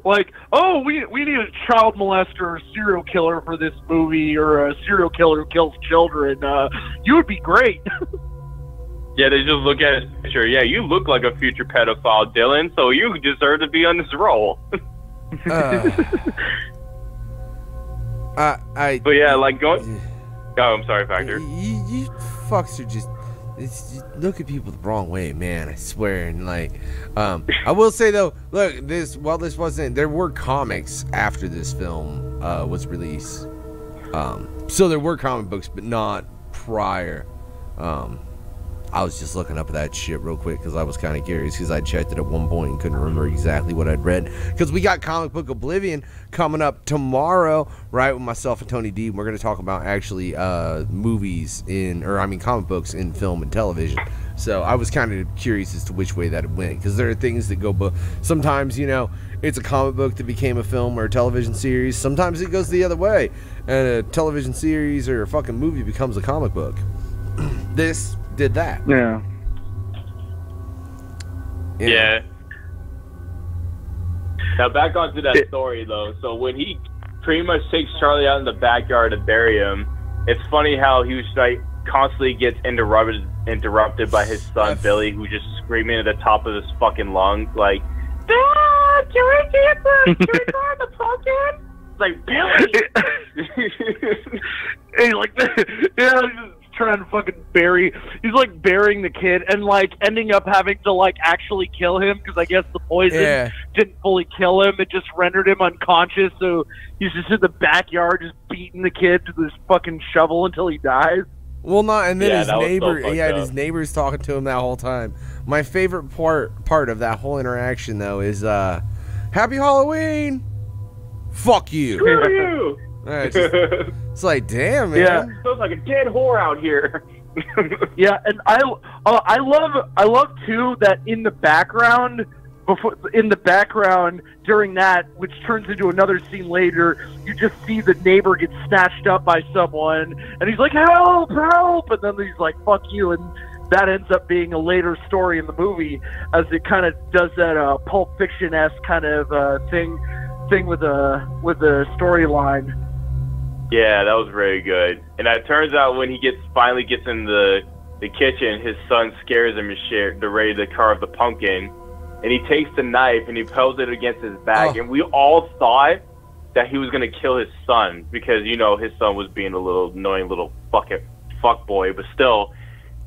like, oh, we need a child molester or serial killer for this movie, or a serial killer who kills children. You would be great. Yeah, they just look at his picture. Yeah, you look like a future pedophile, Dylan, so you deserve to be on this role. But yeah, like going... Oh, I'm sorry, Factor. You fucks are just look at people the wrong way, man. I swear. And like, I will say though, look, this wasn't. There were comics after this film was released. So there were comic books, but not prior. I was just looking up that shit real quick because I was kind of curious because I checked it at one point and couldn't remember exactly what I'd read. Because we got Comic Book Oblivion coming up tomorrow, right, with myself and Tony D. We're going to talk about actually comic books in film and television. So I was kind of curious as to which way that it went, because there are things that go sometimes, you know, it's a comic book that became a film or a television series. Sometimes it goes the other way, and a television series or a fucking movie becomes a comic book. This did that. Yeah. Yeah. Now back onto that story though. So when he pretty much takes Charlie out in the backyard to bury him, it's funny how he was like constantly gets interrupted by his son Billy, who's just screaming at the top of his fucking lungs like, "Dad, can we get the pumpkin?" It's like, Billy. He's like, yeah, he's just trying to fucking he's like burying the kid and like ending up having to like actually kill him because I guess the poison didn't fully kill him. It just rendered him unconscious, so he's just in the backyard just beating the kid with this fucking shovel until he dies. Well, and then his neighbor, his neighbor's talking to him that whole time. My favorite part of that whole interaction though is Happy Halloween. Fuck you. Screw you. It's like, damn, man. Yeah. Feels like a dead whore out here. Yeah, and I love too that in the background during that, which turns into another scene later, you just see the neighbor get snatched up by someone, and he's like, help, and then he's like, fuck you, and that ends up being a later story in the movie, as it kind of does that Pulp Fiction-esque kind of thing with the storyline. Yeah, that was very good. And it turns out when he finally gets in the kitchen, his son scares him and they're ready to carve the pumpkin. And he takes the knife and he pulls it against his back. And we all thought that he was going to kill his son because, you know, his son was being a little annoying little fuck boy. But still,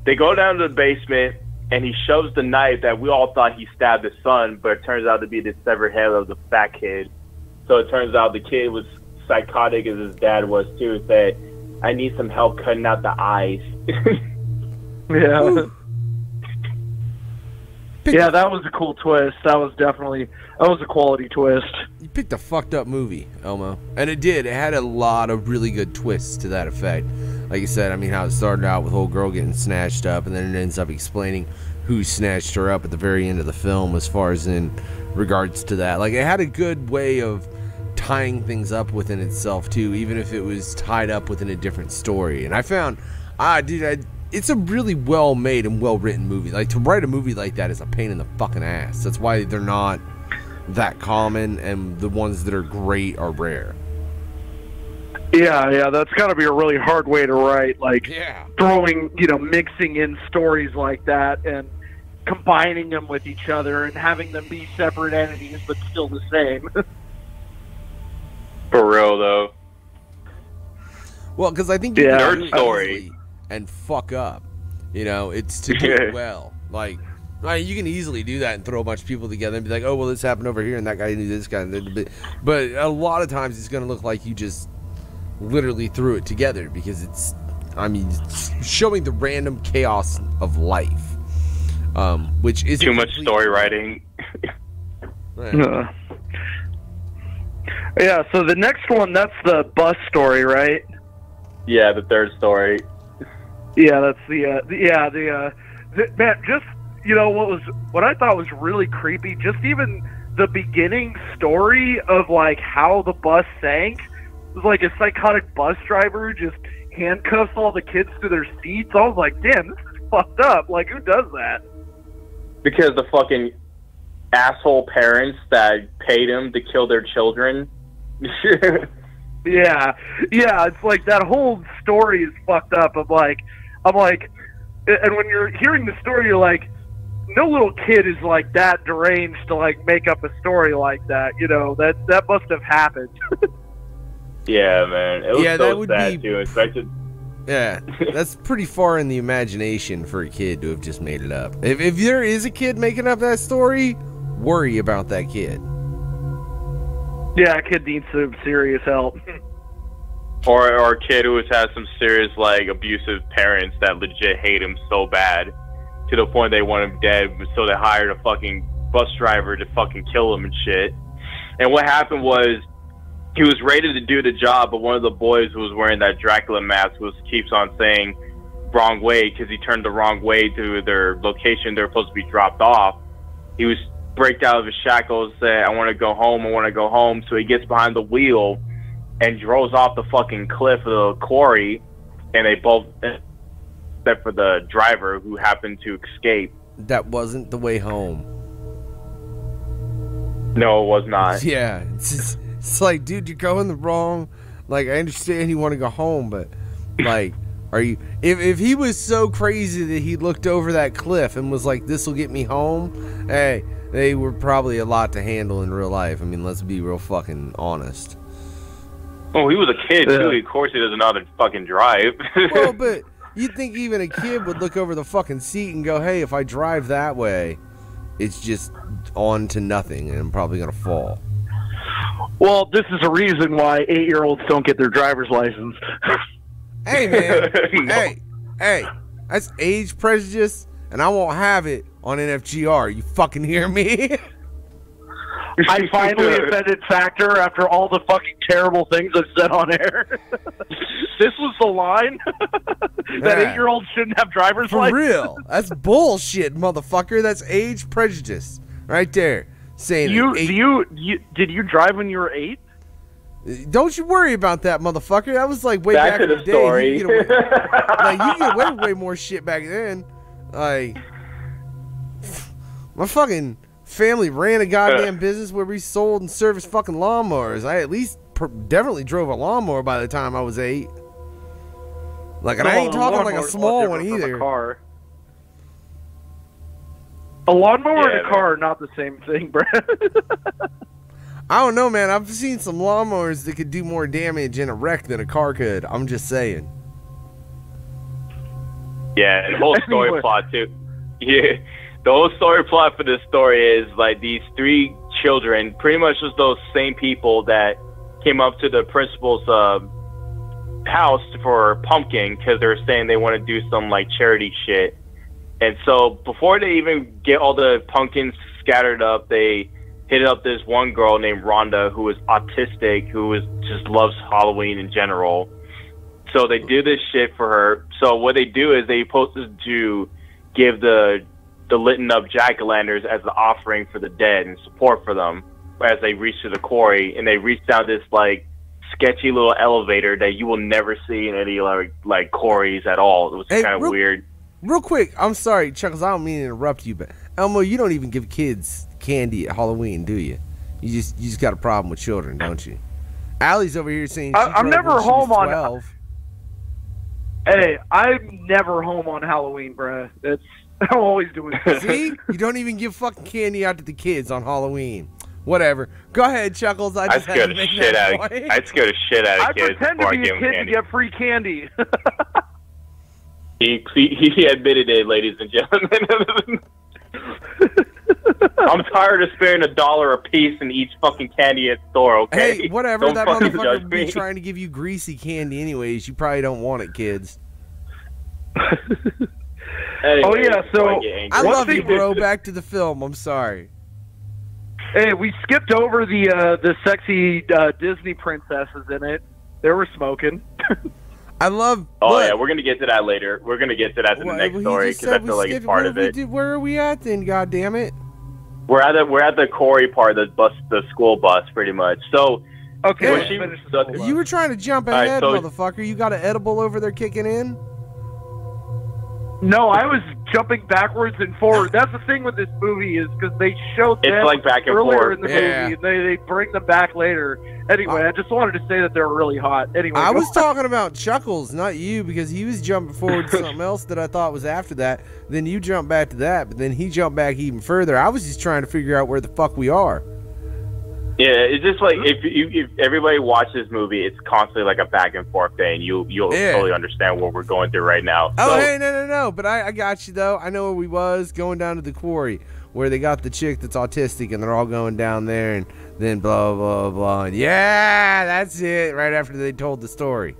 they go down to the basement and he shoves the knife that we all thought he stabbed his son, but it turns out to be the severed head of the fat kid. So it turns out the kid was psychotic as his dad was too. Said, I need some help cutting out the eyes. Yeah. Yeah, that was a cool twist. That was a quality twist. You picked a fucked up movie, Elmo. And it did. It had a lot of really good twists to that effect. Like you said, I mean, how it started out with old girl getting snatched up, and then it ends up explaining who snatched her up at the very end of the film as far as in regards to that. Like, it had a good way of tying things up within itself too, even if it was tied up within a different story. And I found, it's a really well made and well written movie. Like, to write a movie like that is a pain in the fucking ass. That's why they're not that common, and the ones that are great are rare. Yeah, that's got to be a really hard way to write. Like, mixing in stories like that and combining them with each other and having them be separate entities but still the same. For real, though. Well, because I think you can nerd story and fuck up. You know, it's to do it well. Like, Right, you can easily do that and throw a bunch of people together and be like, oh, well, this happened over here, and that guy knew this guy. But a lot of times it's going to look like you just literally threw it together because it's showing the random chaos of life, which is too much story writing. Yeah, so the next one, that's the bus story, right? Yeah, the third story. Yeah, that's man, just, you know, what I thought was really creepy, just even the beginning story of, like, how the bus sank. It was like a psychotic bus driver just handcuffs all the kids to their seats. I was like, damn, this is fucked up. Like, who does that? Because the fucking asshole parents that paid him to kill their children. Yeah, it's like that whole story is fucked up. I'm like, and when you're hearing the story, you're like, no little kid is like that deranged to like make up a story like that. You know, that must have happened. Yeah, man. It was so that would sad be. too. Especially. Yeah, that's pretty far in the imagination for a kid to have just made it up. If there is a kid making up that story, worry about that kid. Yeah, a kid needs some serious help. Or a kid who has had some serious, like, abusive parents that legit hate him so bad to the point they want him dead, so they hired a fucking bus driver to fucking kill him and shit. And what happened was, he was ready to do the job, but one of the boys who was wearing that Dracula mask keeps on saying wrong way because he turned the wrong way to their location they're supposed to be dropped off. He was breaked out of his shackles, said, I want to go home, so he gets behind the wheel and drives off the fucking cliff of the quarry, and they both, except for the driver who happened to escape. That wasn't the way home. No, it was not. Yeah, it's like, dude, you're going the wrong. Like, I understand you want to go home, but like, are you? If he was so crazy that he looked over that cliff and was like, "This will get me home," hey, they were probably a lot to handle in real life. I mean, let's be real fucking honest. Oh, he was a kid too. Of course, he doesn't know how to fucking drive. Well, but you'd think even a kid would look over the fucking seat and go, "Hey, if I drive that way, it's just on to nothing, and I'm probably gonna fall." Well, this is a reason why 8-year-olds don't get their driver's license. Hey, man. Hey. That's age prejudice, and I won't have it on NFGR. You fucking hear me? I finally offended Factor after all the fucking terrible things I've said on air. This was the line? That 8-year-olds shouldn't have driver's license? For real. That's bullshit, motherfucker. That's age prejudice. Right there. Saying did you drive when you were 8? Don't you worry about that, motherfucker. That was like way back in the day. Story. You get away with way more shit back then. Like, my fucking family ran a goddamn business where we sold and serviced fucking lawnmowers. I at least definitely drove a lawnmower by the time I was 8. Like, and I ain't talking like a small one either. A lawnmower and a car are not the same thing, Brad. I don't know, man. I've seen some lawnmowers that could do more damage in a wreck than a car could. I'm just saying. Yeah, and the whole story plot, too. Yeah, the whole story plot for this story is, like, these 3 children, pretty much just those same people that came up to the principal's house for pumpkin because they were saying they want to do some, like, charity shit. And so before they even get all the pumpkins scattered up, they hit up this one girl named Rhonda who is autistic, just loves Halloween in general. So they do this shit for her. So what they do is they supposed to give the lit up jack-o'-lanterns as an offering for the dead and support for them as they reach to the quarry. And they reach down this like sketchy little elevator that you will never see in any like quarries at all. It was kind of weird. Real quick, I'm sorry, Chuckles, I don't mean to interrupt you, but Elmo, you don't even give kids candy at Halloween, do you? You just got a problem with children, don't you? Allie's over here saying I'm never home on 12. Hey, I'm never home on Halloween, bruh. I'm always doing that. See? You don't even give fucking candy out to the kids on Halloween. Whatever. Go ahead, Chuckles. I scare the shit out of kids pretend to be a kid to get free candy. He admitted it, ladies and gentlemen. I'm tired of spending $1 a piece in each fucking candy at store, okay? Hey, whatever. Don't That fucking motherfucker judge would be me. trying to give you greasy candy anyways. You probably don't want it, kids. Anyway, Oh, yeah, so- before I get angry. I One love you, thing- bro. Back to the film. I'm sorry. Hey, we skipped over the sexy Disney princesses in it. They were smoking. I love. Oh, look, yeah, we're going to get to that later. We're going to get to that in the well, next he story just because I said feel we like it's skipped- part where of we it. did- where are we at then? God damn it! We're at the Corey part of the school bus, pretty much. So, Okay, When let's she- finish this the- whole You were trying to jump All right, ahead, so- motherfucker. You got an edible over there kicking in. No, I was jumping backwards and forward. That's the thing with this movie is because they showed It's them like back and earlier forth. in the Yeah. movie, and they bring them back later. Anyway, I just wanted to say that they're really hot. Anyway, I go was on. talking about Chuckles, not you, because he was jumping forward to something else that I thought was after that. Then you jumped back to that, but then he jumped back even further. I was just trying to figure out where the fuck we are. yeah, it's just like if everybody watches this movie, it's constantly like a back and forth thing. You'll Yeah. totally understand what we're going through right now. Oh, So- hey, no. But I got you, though. I know where we was, going down to the quarry, where they got the chick that's autistic, and they're all going down there, and then blah, blah, blah. And yeah, that's it, right after they told the story.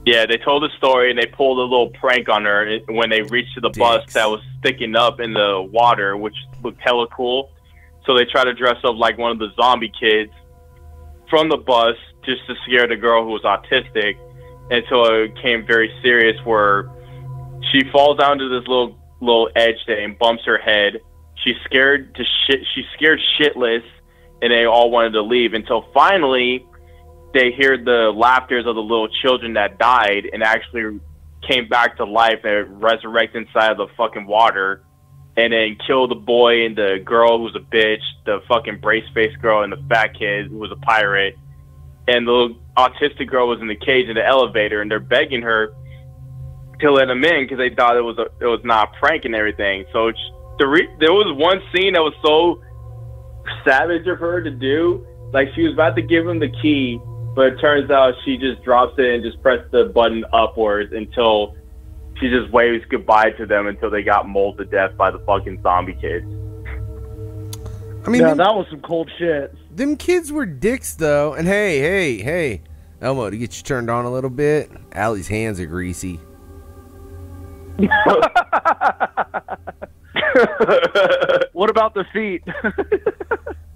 Yeah, they told the story and they pulled a little prank on her when they reached to the bus Dicks. that was sticking up in the water, which looked hella cool. So they tried to dress up like one of the zombie kids from the bus just to scare the girl who was autistic until it became very serious where she falls down to this little edge thing and bumps her head. She's scared to shit. She's scared shitless, and they all wanted to leave until finally they heard the laughters of the little children that died and actually came back to life and resurrected inside of the fucking water and then killed the boy and the girl who was a bitch, the fucking brace-faced girl and the fat kid who was a pirate. And the little autistic girl was in the cage in the elevator, and they're begging her to let them in because they thought it was not a prank and everything. So there was one scene that was so savage of her to do. Like, she was about to give him the key, but it turns out she just drops it and just pressed the button upwards until she just waves goodbye to them until they got mauled to death by the fucking zombie kids. I mean, Yeah, that was some cold shit. them kids were dicks, though. And hey, Elmo, to get you turned on a little bit, Allie's hands are greasy. What about the feet?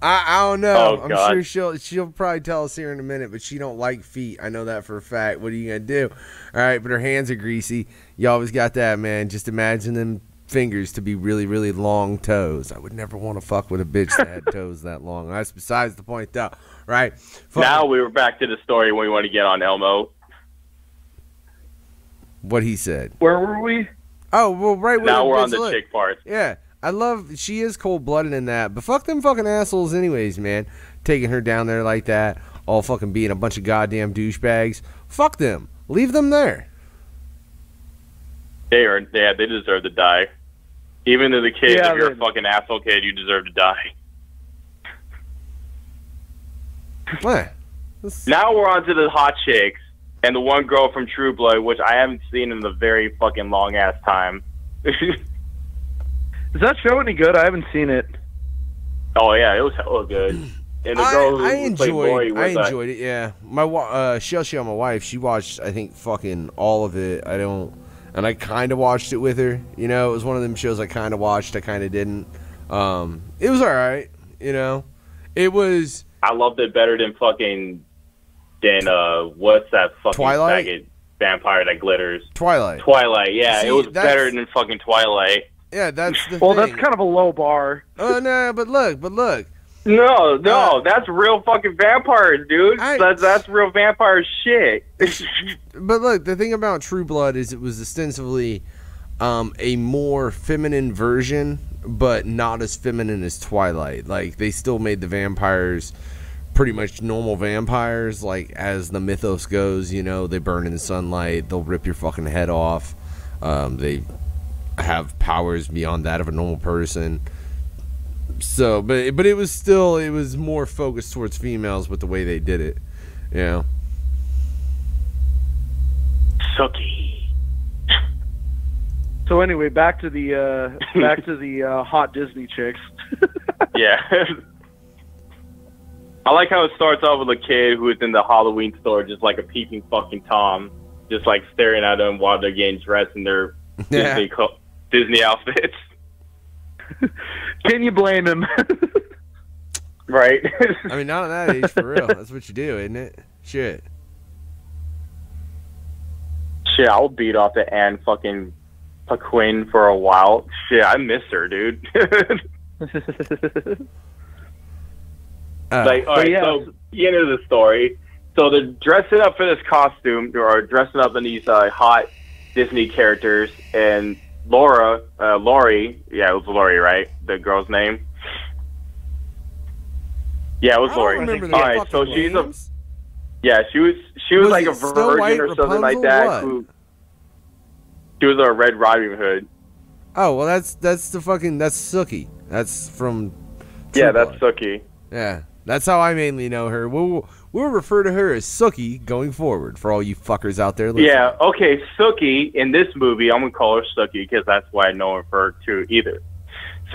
I don't know. Oh, I'm God. sure she'll probably tell us here in a minute, but she don't like feet. I know that for a fact. What are you gonna do? All right, but her hands are greasy. You always got that, man. Just imagine them fingers to be really, really long toes. I would never want to fuck with a bitch that had toes that long. That's besides the point, though. Right? Now we were back to the story when we want to get on Elmo. What he said. Where were we? Oh, well, right. where Now we're on bitch the look. chick part. Yeah, I love. She is cold blooded in that, but fuck them fucking assholes, anyways, man. Taking her down there like that, all fucking being a bunch of goddamn douchebags. Fuck them. Leave them there. They deserve to die. Even to the kid, Yeah, if you're a they- fucking asshole kid, you deserve to die. What? Now we're on to the hot chicks and the one girl from True Blood, which I haven't seen in a very fucking long ass time. Is that show any good? I haven't seen it. Oh yeah, it was hella good. And the girl who I played Lori was enjoyed it. Yeah, my Shell, my wife, she watched I think fucking all of it. And I kind of watched it with her. You know, it was one of them shows I kind of watched, I kind of didn't. It was all right. You know, it was. I loved it better than what's that fucking Twilight? faggot vampire that glitters? Twilight. Twilight, yeah, See, it was that's- better than fucking Twilight. Yeah, that's the Well, thing. that's kind of a low bar. Oh no, but look. No, that's real fucking vampires, dude. That's real vampire shit. But look, the thing about True Blood is it was ostensibly a more feminine version, but not as feminine as Twilight. Like, they still made the vampires pretty much normal vampires, like, as the mythos goes. You know, they burn in the sunlight, they'll rip your fucking head off. They have powers beyond that of a normal person. So, but it was more focused towards females with the way they did it. You know? Sucky. So anyway, back to the hot Disney chicks. Yeah. I like how it starts off with a kid who is in the Halloween store, just like a peeping fucking Tom, just like staring at them while they're getting dressed in their Disney outfits. Can you blame him? Right. I mean, not at that age, for real. That's what you do, isn't it? Shit. Shit, I'll beat off to Anne fucking Paquin for a while. Shit, I miss her, dude. Like, all right, so the end of the story. So they're dressing up for this costume, or dressing up in these hot Disney characters, and Lori, yeah, it was Lori, right? The girl's name. Yeah, it was Lori. All right, so she's she was like a virgin or something like that. She was a Red Riding Hood. Oh well, that's Sookie. That's from. Yeah, that's Sookie. Yeah, that's how I mainly know her. We'll refer to her as Sookie going forward for all you fuckers out there listening. Yeah, okay, Sookie in this movie, I'm gonna call her Sookie because that's why I know her too either.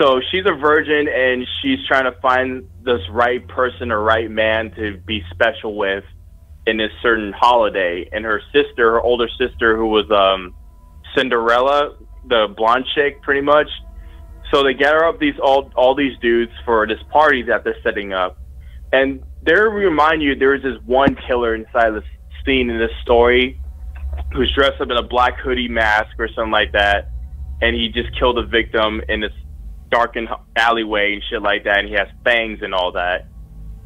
So she's a virgin and she's trying to find this right person or right man to be special with in this certain holiday. And her sister, her older sister, who was Cinderella, the blonde chick, pretty much. So they gather up all these dudes for this party that they're setting up. And there, remind you, there is this one killer inside the scene in this story who's dressed up in a black hoodie mask or something like that. And he just killed a victim in this darkened alleyway and shit like that. And he has fangs and all that.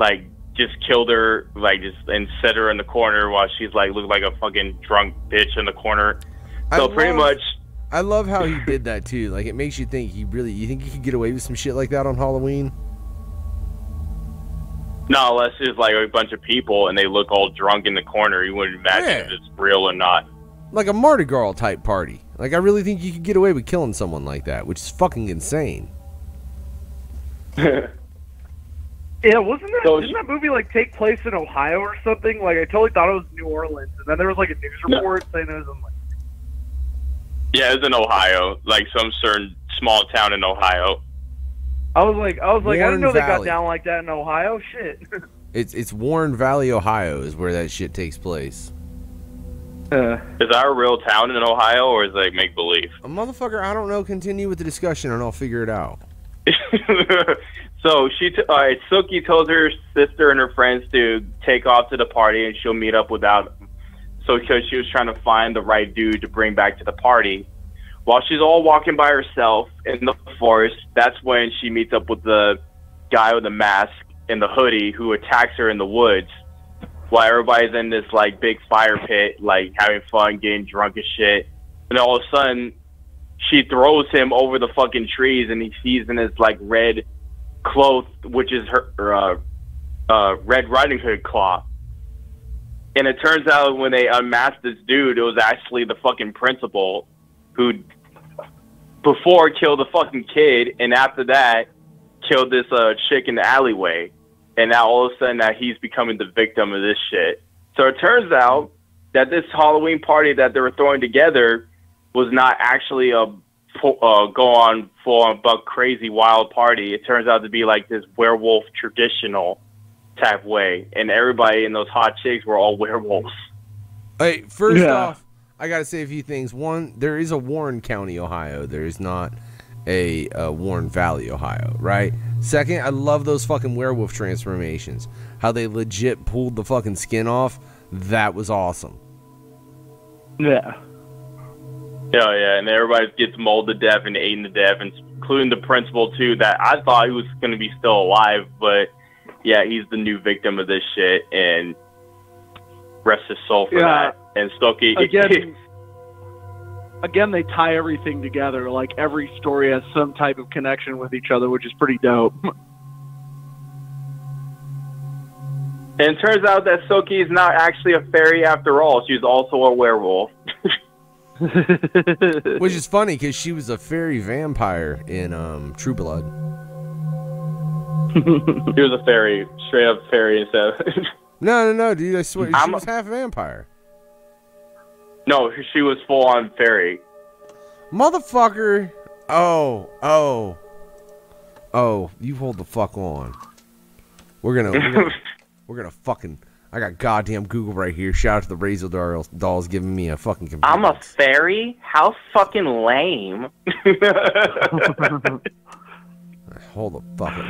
Like, just killed her, like, and set her in the corner while she's like, looked like a fucking drunk bitch in the corner. So pretty much. I love how he did that too. Like, it makes you think you think he could get away with some shit like that on Halloween? No, unless it's like a bunch of people and they look all drunk in the corner. You wouldn't imagine if it's real or not. Like a Mardi Gras type party. Like, I really think you could get away with killing someone like that, which is fucking insane. Yeah, didn't that movie like take place in Ohio or something? Like, I totally thought it was New Orleans, and then there was like a news report saying it was in like. Yeah, it's in Ohio, like some certain small town in Ohio. I was like, I didn't know Valley. they got down like that in Ohio. Shit. It's Warren Valley, Ohio, is where that shit takes place. Is that a real town in Ohio, or is it like make believe? A motherfucker, I don't know. Continue with the discussion, and I'll figure it out. So Sookie tells her sister and her friends to take off to the party, and she'll meet up without. So because she was trying to find the right dude to bring back to the party, while she's all walking by herself in the forest, that's when she meets up with the guy with the mask and the hoodie who attacks her in the woods, while everybody's in this like big fire pit, like having fun, getting drunk as shit. And all of a sudden, she throws him over the fucking trees, and he's in his like red cloth, which is her Red Riding Hood claw. And it turns out when they unmasked this dude, it was actually the fucking principal who before killed the fucking kid, and after that killed this chick in the alleyway. And now all of a sudden that he's becoming the victim of this shit. So it turns out that this Halloween party that they were throwing together was not actually a go on full on buck crazy wild party. It turns out to be like this werewolf traditional type way, and everybody in those hot chicks were all werewolves. Hey, first off, I gotta say a few things. One, there is a Warren County, Ohio. There is not a Warren Valley, Ohio, right? Second, I love those fucking werewolf transformations. How they legit pulled the fucking skin off. That was awesome. Yeah. Yeah, and everybody gets mauled to death and eaten to death, including the principal too. That I thought he was going to be still alive, but yeah, he's the new victim of this shit, and rest his soul for that. And Stokey again, they tie everything together. Like every story has some type of connection with each other, which is pretty dope. And it turns out that Soki is not actually a fairy after all. She's also a werewolf. Which is funny because she was a fairy vampire in True Blood. She was a fairy, straight up fairy instead. No, dude, I swear she was half vampire. No, she was full on fairy. Motherfucker. Oh, you hold the fuck on. We're gonna fucking. I got goddamn Google right here. Shout out to the Razor dolls giving me a fucking computer. I'm a fairy? How fucking lame. Hold the fuck up.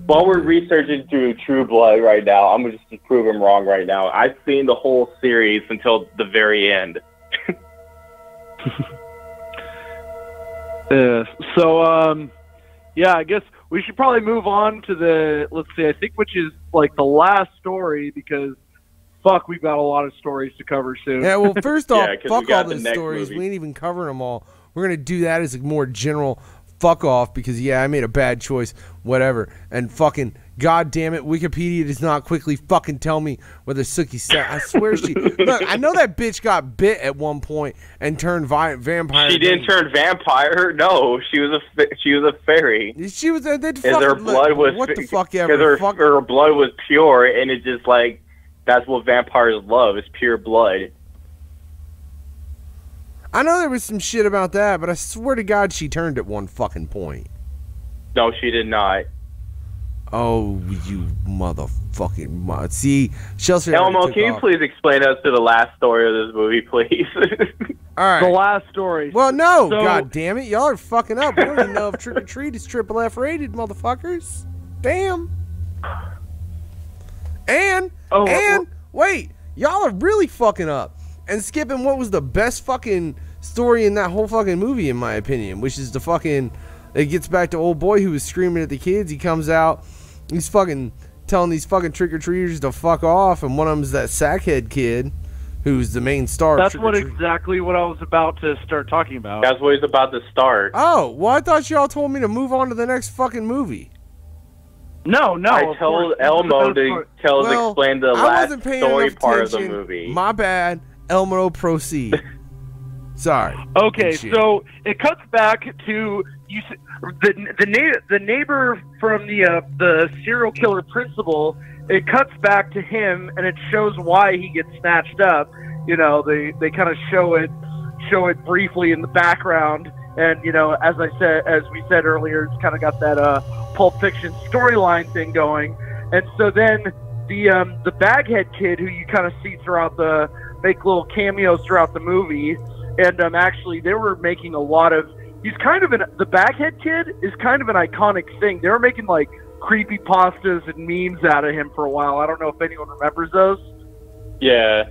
While we're researching through True Blood right now, I'm going to just prove him wrong right now. I've seen the whole series until the very end. Yeah, I guess we should probably move on to the, let's see, I think which is like the last story because, fuck, we've got a lot of stories to cover soon. Yeah, well, first off, Yeah, 'cause fuck we got all the those next stories. movie. We ain't even covering them all. We're going to do that as a more general fuck off because, yeah, I made a bad choice, whatever. And fucking, god damn it, Wikipedia does not quickly fucking tell me whether Sookie said. I swear she. Look, I know that bitch got bit at one point and turned vampire. She didn't turn vampire. No, she was a fairy. She was. Her blood was what the fuck because ever. her blood was pure, and it's just like that's what vampires love. Is pure blood. I know there was some shit about that, but I swear to God she turned at one fucking point. No, she did not. Oh, you motherfucking see, Chelsea. Elmo, can you please explain us to the last story of this movie, please? All right. The last story. Well, no, So- god damn it, y'all are fucking up. We don't even know if Trick or Treat is triple F rated, motherfuckers. Damn. And wait, y'all are really fucking up and skipping what was the best fucking story in that whole fucking movie, in my opinion, which is the fucking. It gets back to old boy who was screaming at the kids. He comes out. He's fucking telling these fucking trick-or-treaters to fuck off, and one of them's that sackhead kid who's the main star. That's exactly what I was about to start talking about. That's what he's about to start. Oh, well, I thought y'all told me to move on to the next fucking movie. No. I told Elmo to explain the last story part of the movie. My bad. Elmo, proceed. Sorry. Okay, so it cuts back to the neighbor from the serial killer principal. It cuts back to him, and it shows why he gets snatched up. You know, they kind of show it briefly in the background, and you know, as we said earlier, it's kind of got that Pulp Fiction storyline thing going. And so then the Baghead kid, who you kind of see make little cameos throughout the movie. And actually, they were making a lot of. The Baghead kid is kind of an iconic thing. They were making like creepy pastas and memes out of him for a while. I don't know if anyone remembers those. Yeah.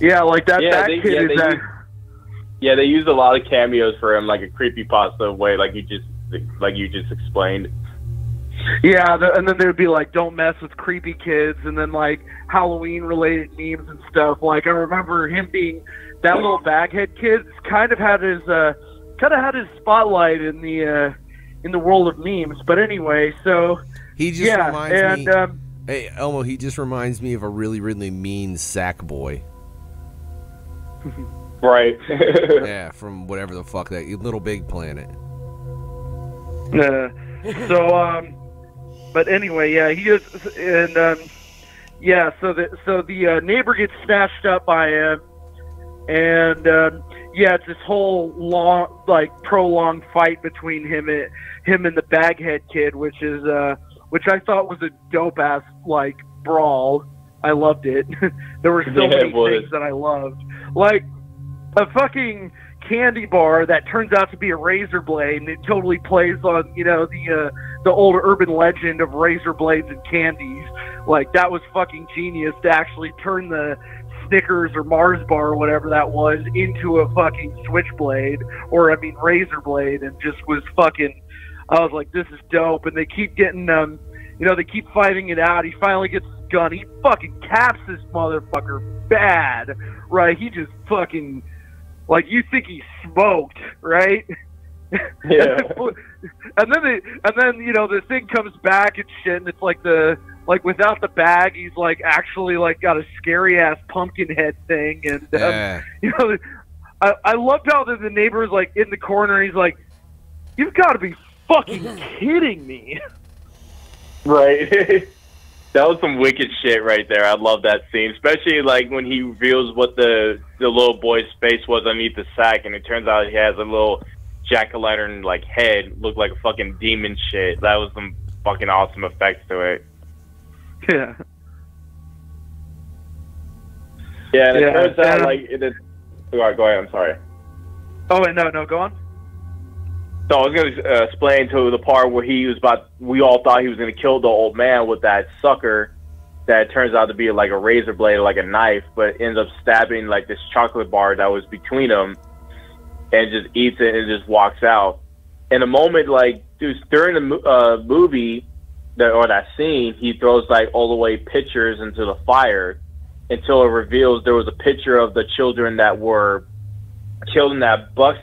Yeah, like that. Yeah, that kid is that. Yeah, they used a lot of cameos for him, like a creepypasta way, like you just explained. Yeah, and then they would be like, "Don't mess with creepy kids," and then like Halloween-related memes and stuff. Like I remember him being. That little Baghead kid kind of had his spotlight in the world of memes. But anyway, so he just reminds me. Hey Elmo, he just reminds me of a really, really mean sack boy. Right. Yeah, from whatever the fuck that Little Big Planet. But anyway, yeah, he is, and yeah. So the neighbor gets snatched up by him. And yeah, it's this whole prolonged fight between him and the Baghead kid, which I thought was a dope ass brawl. I loved it. There were so many things that I loved, like a fucking candy bar that turns out to be a razor blade, and it totally plays on the old urban legend of razor blades and candies. Like that was fucking genius to actually turn the Snickers or Mars bar or whatever that was into a fucking switchblade razor blade, and just was fucking. I was like, this is dope. And they keep getting they keep fighting it out. He finally gets his gun. He fucking caps this motherfucker bad, right? He just fucking you think he smoked, right? Yeah. and then the thing comes back and shit, and it's without the bag, he's actually got a scary ass pumpkin head thing, and I loved how the neighbor is in the corner. He's like, "You've got to be fucking kidding me!" Right. That was some wicked shit right there. I love that scene, especially like when he reveals what the little boy's face was underneath the sack, and it turns out he has a little jack-o'-lantern like head, looked like a fucking demon shit. That was some fucking awesome effects to it. Yeah. Yeah, and it turns out like go ahead. I'm sorry. Oh wait, no, go on. So I was going to explain to the part where we all thought he was going to kill the old man with that sucker that turns out to be like a razor blade or like a knife, but ends up stabbing like this chocolate bar that was between them and just eats it and just walks out. In a moment, like, dude, during the movie, that scene, he throws like all the way pictures into the fire until it reveals there was a picture of the children that were killed in that bus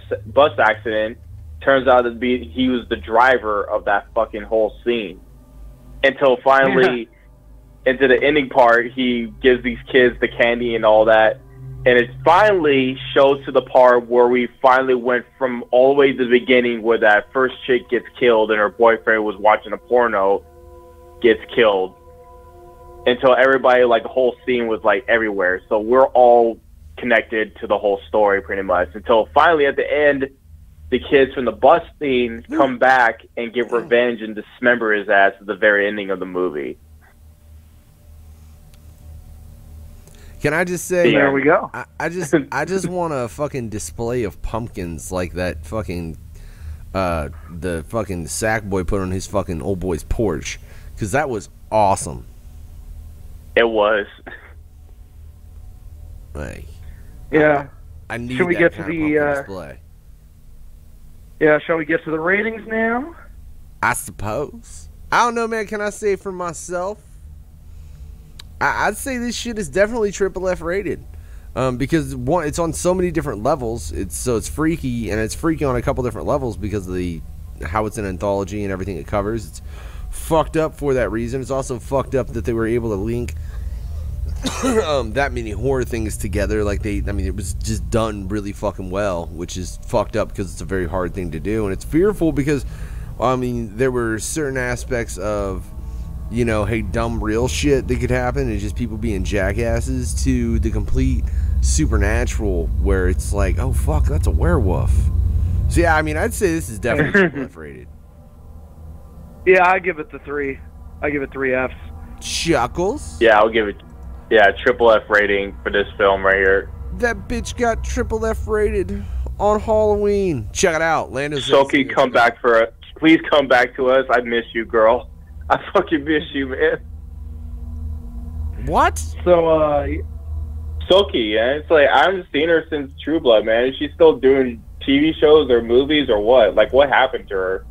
accident. Turns out to be he was the driver of that fucking whole scene. Until finally, into the ending part, he gives these kids the candy and all that. And it finally shows to the part where we finally went from all the way to the beginning where that first chick gets killed and her boyfriend was watching a porno, gets killed. Until everybody, like the whole scene was like everywhere. So we're all connected to the whole story pretty much. Until finally at the end, the kids from the bus scene come back and get revenge and dismember his ass at the very ending of the movie. Can I just say? There we go. I just want a fucking display of pumpkins like that fucking the fucking sack boy put on his fucking old boy's porch, because that was awesome. It was. Like, yeah. I need Should we that get kind to of the pumpkin display. Yeah, shall we get to the ratings now? I suppose. I don't know, man. Can I say for myself? I'd say this shit is definitely triple F rated, because one, it's on so many different levels. It's freaky, and it's freaky on a couple different levels because of how it's an anthology and everything it covers. It's fucked up for that reason. It's also fucked up that they were able to link that many horror things together. Like it was just done really fucking well, which is fucked up because it's a very hard thing to do, and it's fearful because there were certain aspects of, hey, dumb real shit that could happen, and just people being jackasses, to the complete supernatural where it's like, oh fuck, that's a werewolf. So yeah, I'd say this is definitely triple F rated. Yeah, I give it the 3. I give it 3 Fs. Chuckles? Yeah, I'll give it. Yeah, triple F rating for this film right here. That bitch got triple F rated on Halloween. Check it out. Lando's Soki, come back for us. Please come back to us. I miss you, girl. I fucking miss you, man. What? So, Soki, yeah. It's like, I haven't seen her since True Blood, man. Is she still doing TV shows or movies or what? Like, what happened to her?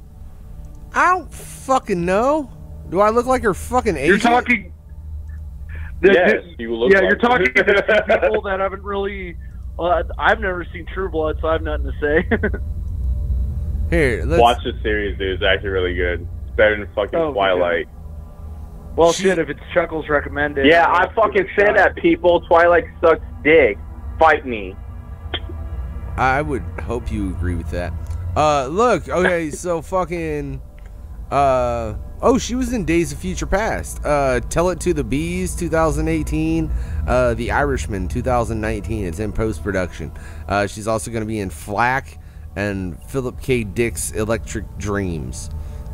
I don't fucking know. Do I look like her fucking agent? you're talking... Yes, you look like you're talking to people that haven't really... I've never seen True Blood, so I have nothing to say. Here, let's... Watch the series, dude. It's actually really good. It's better than fucking Twilight. Well, shit, if it's Chuckles recommended... Yeah, I fucking said that, people. Twilight sucks dick. Fight me. I would hope you agree with that. Look, okay, so fucking... oh, she was in Days of Future Past. Tell It to the Bees, 2018. The Irishman, 2019. It's in post-production. She's also going to be in Flack and Philip K. Dick's Electric Dreams.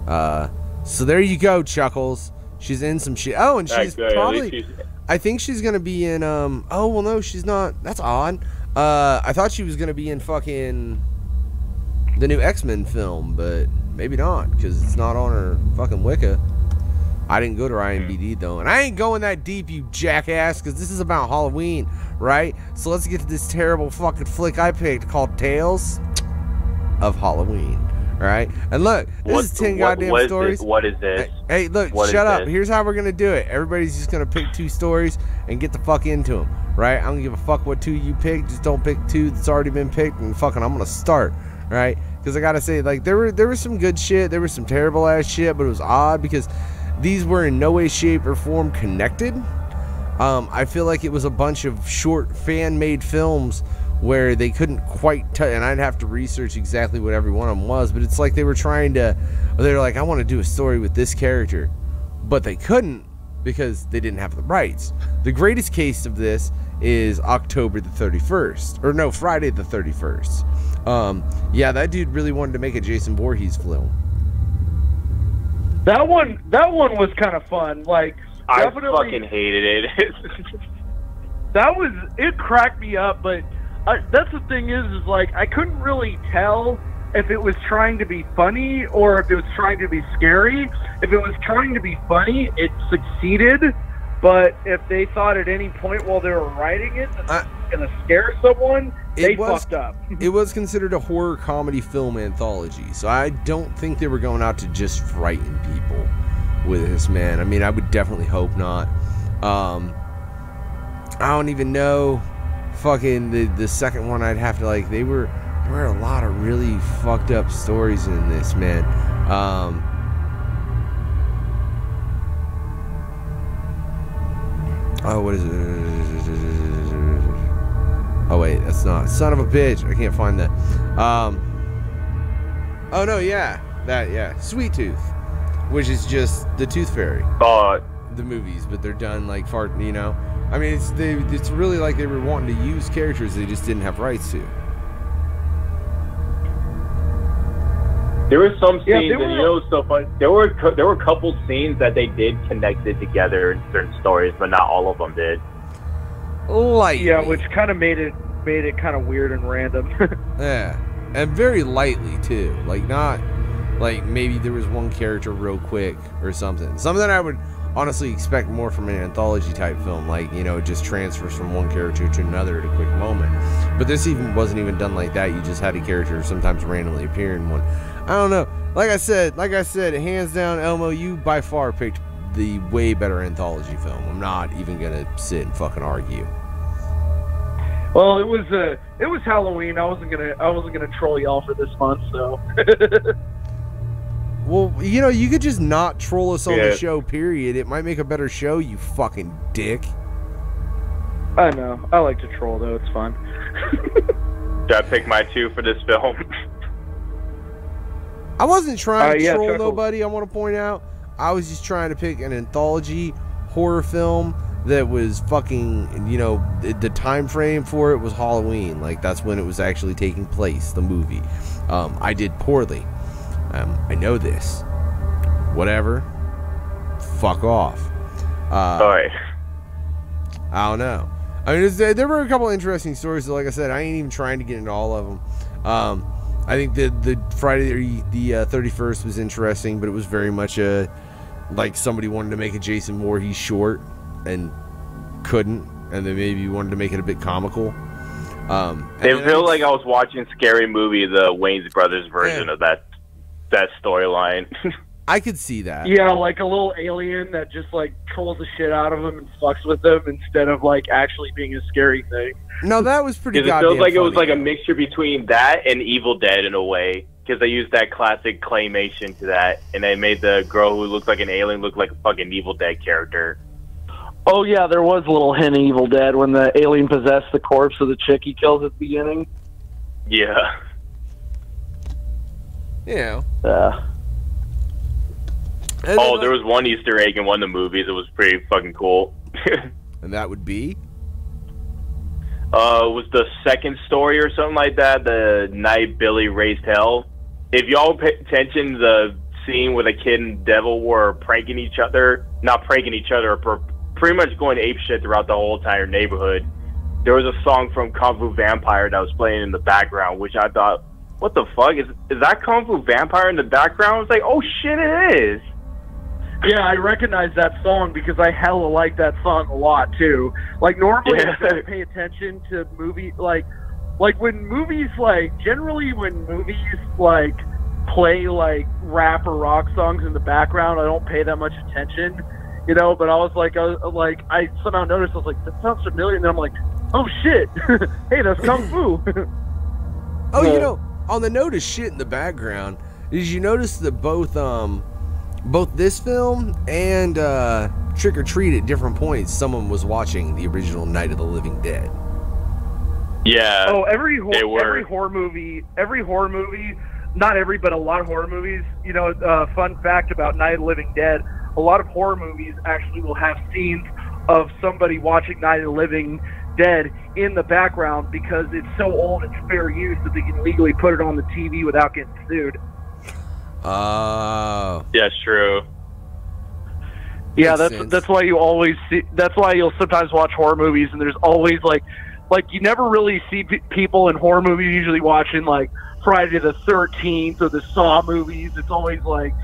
So there you go, Chuckles. She's in some shit. Oh, and she's probably... I think she's going to be in... oh, well, no, she's not. That's odd. I thought she was going to be in fucking... the new X-Men film, but maybe not, because it's not on her fucking Wicca. I didn't go to her IMDb, though, and I ain't going that deep, you jackass, because this is about Halloween, right? So let's get to this terrible fucking flick I picked called Tales of Halloween, right? And look, this is 10 goddamn stories. What is this? Hey, look, shut up. Here's how we're going to do it. Everybody's just going to pick 2 stories and get the fuck into them, right? I don't give a fuck what 2 you pick. Just don't pick 2 that's already been picked, and fucking I'm going to start, right? Because I gotta say, like, there was some good shit, there was some terrible ass shit, but it was odd because these were in no way, shape, or form connected. I feel like it was a bunch of short fan-made films where they couldn't quite touch, and I'd have to research exactly what every one of them was, but it's like they were like, I want to do a story with this character, but they couldn't because they didn't have the rights. The greatest case of this is October the 31st. Or no, Friday the 31st. Yeah, that dude really wanted to make a Jason Voorhees film. That one was kind of fun. Like, I definitely, fucking hated it. it cracked me up, but that's the thing is like, I couldn't really tell if it was trying to be funny or if it was trying to be scary. If it was trying to be funny, it succeeded. But if they thought at any point while they were writing it that it was going to scare someone, they fucked up. It was considered a horror comedy film anthology, so I don't think they were going out to just frighten people with this, man. I mean, I would definitely hope not. I don't even know. Fucking the second one, I'd have to like. There were a lot of really fucked up stories in this, man. Oh, what is it? Oh wait, that's not. Son of a bitch! I can't find that. Oh no, yeah, Sweet Tooth, which is just the Tooth Fairy. The movies, but they're done like fart. You know, I mean, it's really like they were wanting to use characters they just didn't have rights to. There were some scenes, and you know what's so funny? There were a couple scenes that they did connected together in certain stories, but not all of them did. Lightly. Yeah, which kind of made it kind of weird and random. Yeah, and very lightly too. Like not like maybe there was one character real quick or something. Something I would honestly expect more from an anthology type film, like, you know, it just transfers from one character to another at a quick moment. But this wasn't even done like that. You just had a character sometimes randomly appear in one. I don't know. Like I said, hands down, Elmo, you by far picked the way better anthology film. I'm not even gonna sit and fucking argue. Well, it was Halloween. I wasn't gonna troll y'all for this month, so. Well, you know, you could just not troll us on the show, period. It might make a better show, you fucking dick. I know. I like to troll, though. It's fun. Did I pick my two for this film? I wasn't trying to troll Chuckles. nobody, I want to point out. I was just trying to pick an anthology horror film that was fucking, you know, the time frame for it was Halloween. Like, that's when it was actually taking place, the movie. I did poorly. I know this. Whatever. Fuck off. Alright. I don't know. I mean, there were a couple interesting stories. So like I said, I ain't even trying to get into all of them. I think the Friday the 31st was interesting, but it was very much like somebody wanted to make a Jason Voorhees short and couldn't, and then maybe wanted to make it a bit comical. It felt like I was watching Scary Movie, the Wayans Brothers version of that storyline. I could see that. Yeah, like a little alien that just like trolls the shit out of him and fucks with them instead of like actually being a scary thing. No, that was pretty goddamn It feels like funny. It was like a mixture between that and Evil Dead in a way, because they used that classic claymation to that, and they made the girl who looked like an alien look like a fucking Evil Dead character. Oh yeah, there was a little hint of Evil Dead when the alien possessed the corpse of the chick he kills at the beginning. Yeah. Yeah. Oh, there was one Easter egg in one of the movies that was pretty fucking cool. And that would be? Was the second story or something like that, the night Billy raised hell. If y'all pay attention to the scene where the kid and devil were pranking each other, not pranking each other, pretty much going apeshit throughout the whole entire neighborhood, there was a song from Kung Fu Vampire that was playing in the background, which I thought, what the fuck? Is that Kung Fu Vampire in the background? I was like, oh shit, it is. Yeah, I recognize that song because I hella like that song a lot too. Like normally I don't pay attention to movies like when movies generally when movies play like rap or rock songs in the background, I don't pay that much attention, you know. But I was I somehow noticed, I was like, that sounds familiar, and then I'm like, oh shit, hey, that's Kung Fu. Oh, you know, on the note of shit in the background, did you notice that both this film and Trick or Treat at different points, someone was watching the original Night of the Living Dead? Yeah. Oh, every horror movie, not every, but a lot of horror movies. You know, fun fact about Night of the Living Dead: a lot of horror movies actually will have scenes of somebody watching Night of the Living Dead in the background because it's so old it's fair use that they can legally put it on the TV without getting sued. Oh. Yeah, it's true. Yeah, Makes sense. that's why you always see. That's why you'll sometimes watch horror movies, and there's always like you never really see people in horror movies usually watching like Friday the 13th or the Saw movies. It's always like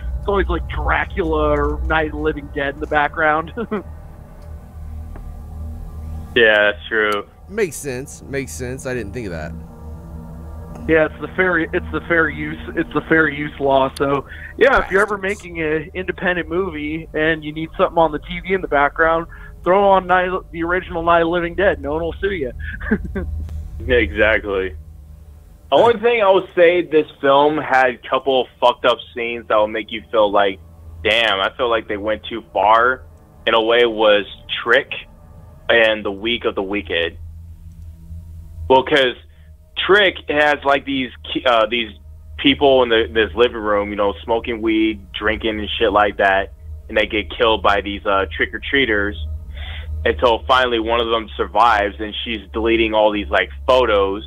Dracula or Night of the Living Dead in the background. Yeah, that's true. Makes sense. Makes sense. I didn't think of that. Yeah, it's the fair use law. So yeah, if you're ever making an independent movie and you need something on the TV in the background, throw on the original Night of the Living Dead. No one will sue you. Yeah, exactly. The only thing I would say, this film had a couple of fucked up scenes that will make you feel like, damn, I feel like they went too far. In a way, was Trick and the Week of the Wicked. Well, because Trick has like these people in this living room, you know, smoking weed, drinking and shit like that, and they get killed by these trick-or-treaters until finally one of them survives, and she's deleting all these like photos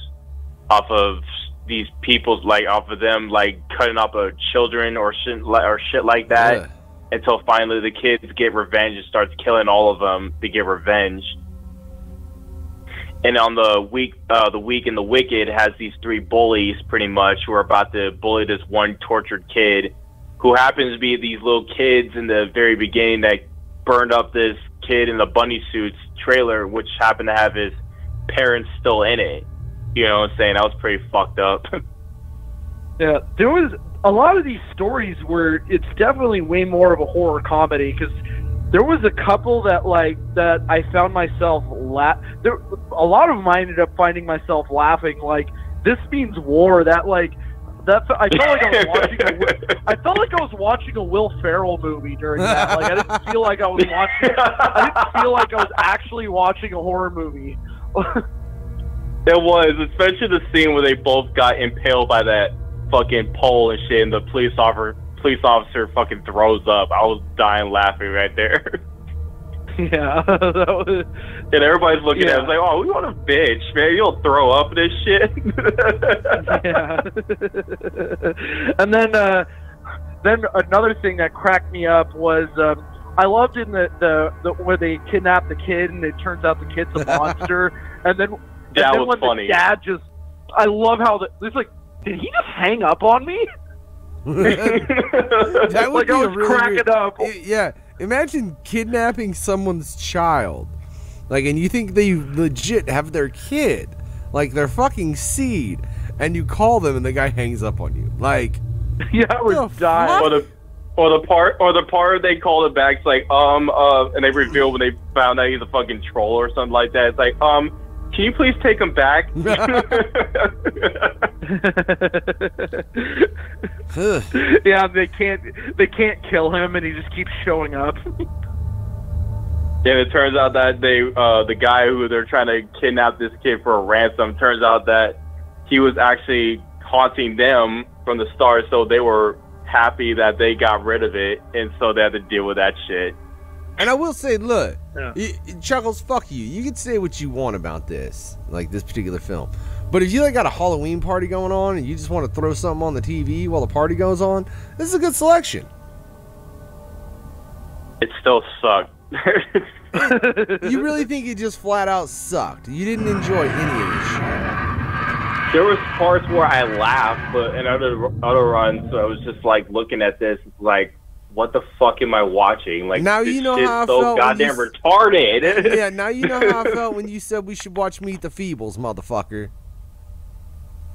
off of these people's, like off of them like cutting up children or shit like that. Yeah. Until finally the kids get revenge and starts killing all of them to get revenge. And on the Week and the Wicked has these three bullies pretty much who are about to bully this one tortured kid who happens to be these little kids in the very beginning that burned up this kid in the bunny suits trailer, which happened to have his parents still in it. You know what I'm saying? That was pretty fucked up. Yeah, there was a lot of these stories where it's definitely way more of a horror comedy, because there was a couple that I found myself a lot of them I ended up finding myself laughing. Like This Means War. I felt like I was watching a Will Ferrell movie during that. Like I didn't feel like I was actually watching a horror movie. It was, especially the scene where they both got impaled by that fucking pole and shit, and the police officer fucking throws up. I was dying laughing right there. Yeah, that was. And everybody's looking at us like, "Oh, we want a bitch, man. You'll throw up this shit." Yeah. And then another thing that cracked me up was I loved in the where they kidnap the kid and it turns out the kid's a monster, and then was funny. The dad I love how it's like, did he just hang up on me? That would like be I a was really cracking weird, up. Yeah, imagine kidnapping someone's child, like, and you think they legit have their kid, like their fucking seed, and you call them and the guy hangs up on you, like. Yeah, I was dying. Or the part they called it back. It's like and they revealed when they found out he's a fucking troll or something like that. It's like can you please take him back? Yeah, they can't kill him, and he just keeps showing up. And it turns out that the guy who they're trying to kidnap this kid for a ransom, turns out that he was actually haunting them from the start, so they were happy that they got rid of it, and so they had to deal with that shit. And I will say, look, Chuckles, fuck you. You can say what you want about this, like this particular film. But if you like got a Halloween party going on and you just want to throw something on the TV while the party goes on, this is a good selection. It still sucked. You really think it just flat out sucked? You didn't enjoy any of this shit? There was parts where I laughed, but in other runs, I was just like looking at this, like, what the fuck am I watching? Like, now this you know shit's how I so felt goddamn retarded. Yeah, now you know how I felt when you said we should watch Meet the Feebles, motherfucker.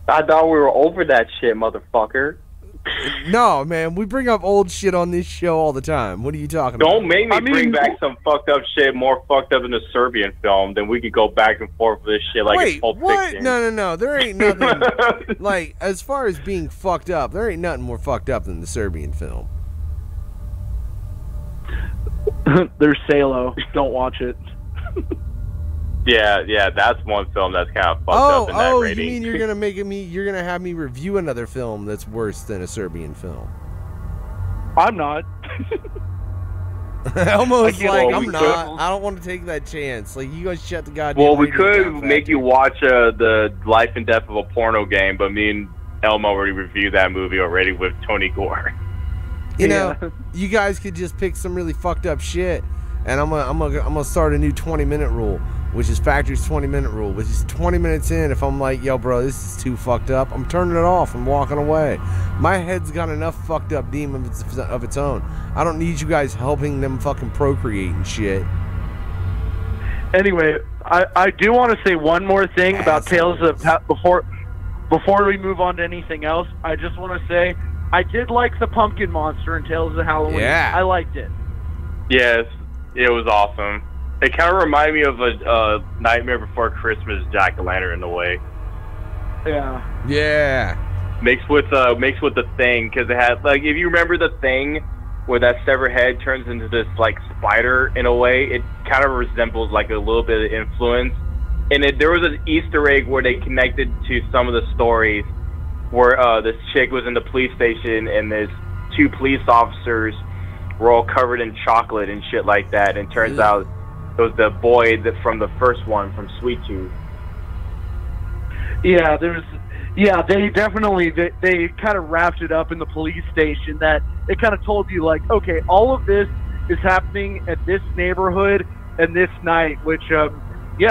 I thought we were over that shit, motherfucker. No, man, we bring up old shit on this show all the time. What are you talking about? Don't make me bring back some fucked up shit, more fucked up than the Serbian film. Then we could go back and forth with this shit like it's Pulp Fiction. No. There ain't nothing. Like, as far as being fucked up, there ain't nothing more fucked up than the Serbian film. There's Salo. Don't watch it. Yeah, that's one film that's kind of fucked up in that rating. You mean you're gonna have me review another film that's worse than a Serbian film? I'm not. Almost like I'm we not. could- I don't want to take that chance. Like, you guys shut the goddamn. Well, we radio could down, make Factor. you watch the Life and Death of a Porno Game, but me and Elmo already reviewed that movie already with Tony Gore. You know, you guys could just pick some really fucked up shit, and I'm gonna start a new 20-minute rule, which is Factory's 20-minute rule, which is 20 minutes in. If I'm like, yo, bro, this is too fucked up, I'm turning it off and walking away. My head's got enough fucked up demons of its own. I don't need you guys helping them fucking procreate and shit. Anyway, I do want to say one more thing about Tales of before we move on to anything else. I just want to say I did like the pumpkin monster in Tales of Halloween. Yeah. I liked it. Yes, it was awesome. It kind of reminded me of a Nightmare Before Christmas jack-o'-lantern in a way. Yeah. Yeah. Mixed with the Thing, because it had, like, if you remember the Thing, where that severed head turns into this like spider in a way, it kind of resembles like a little bit of influence. And there was an Easter egg where they connected to some of the stories where this chick was in the police station and there's two police officers were all covered in chocolate and shit like that. And turns out it was the boy from the first one from Sweet Tooth. Yeah, they definitely they kind of wrapped it up in the police station that it kind of told you, like, okay, all of this is happening at this neighborhood and this night, which I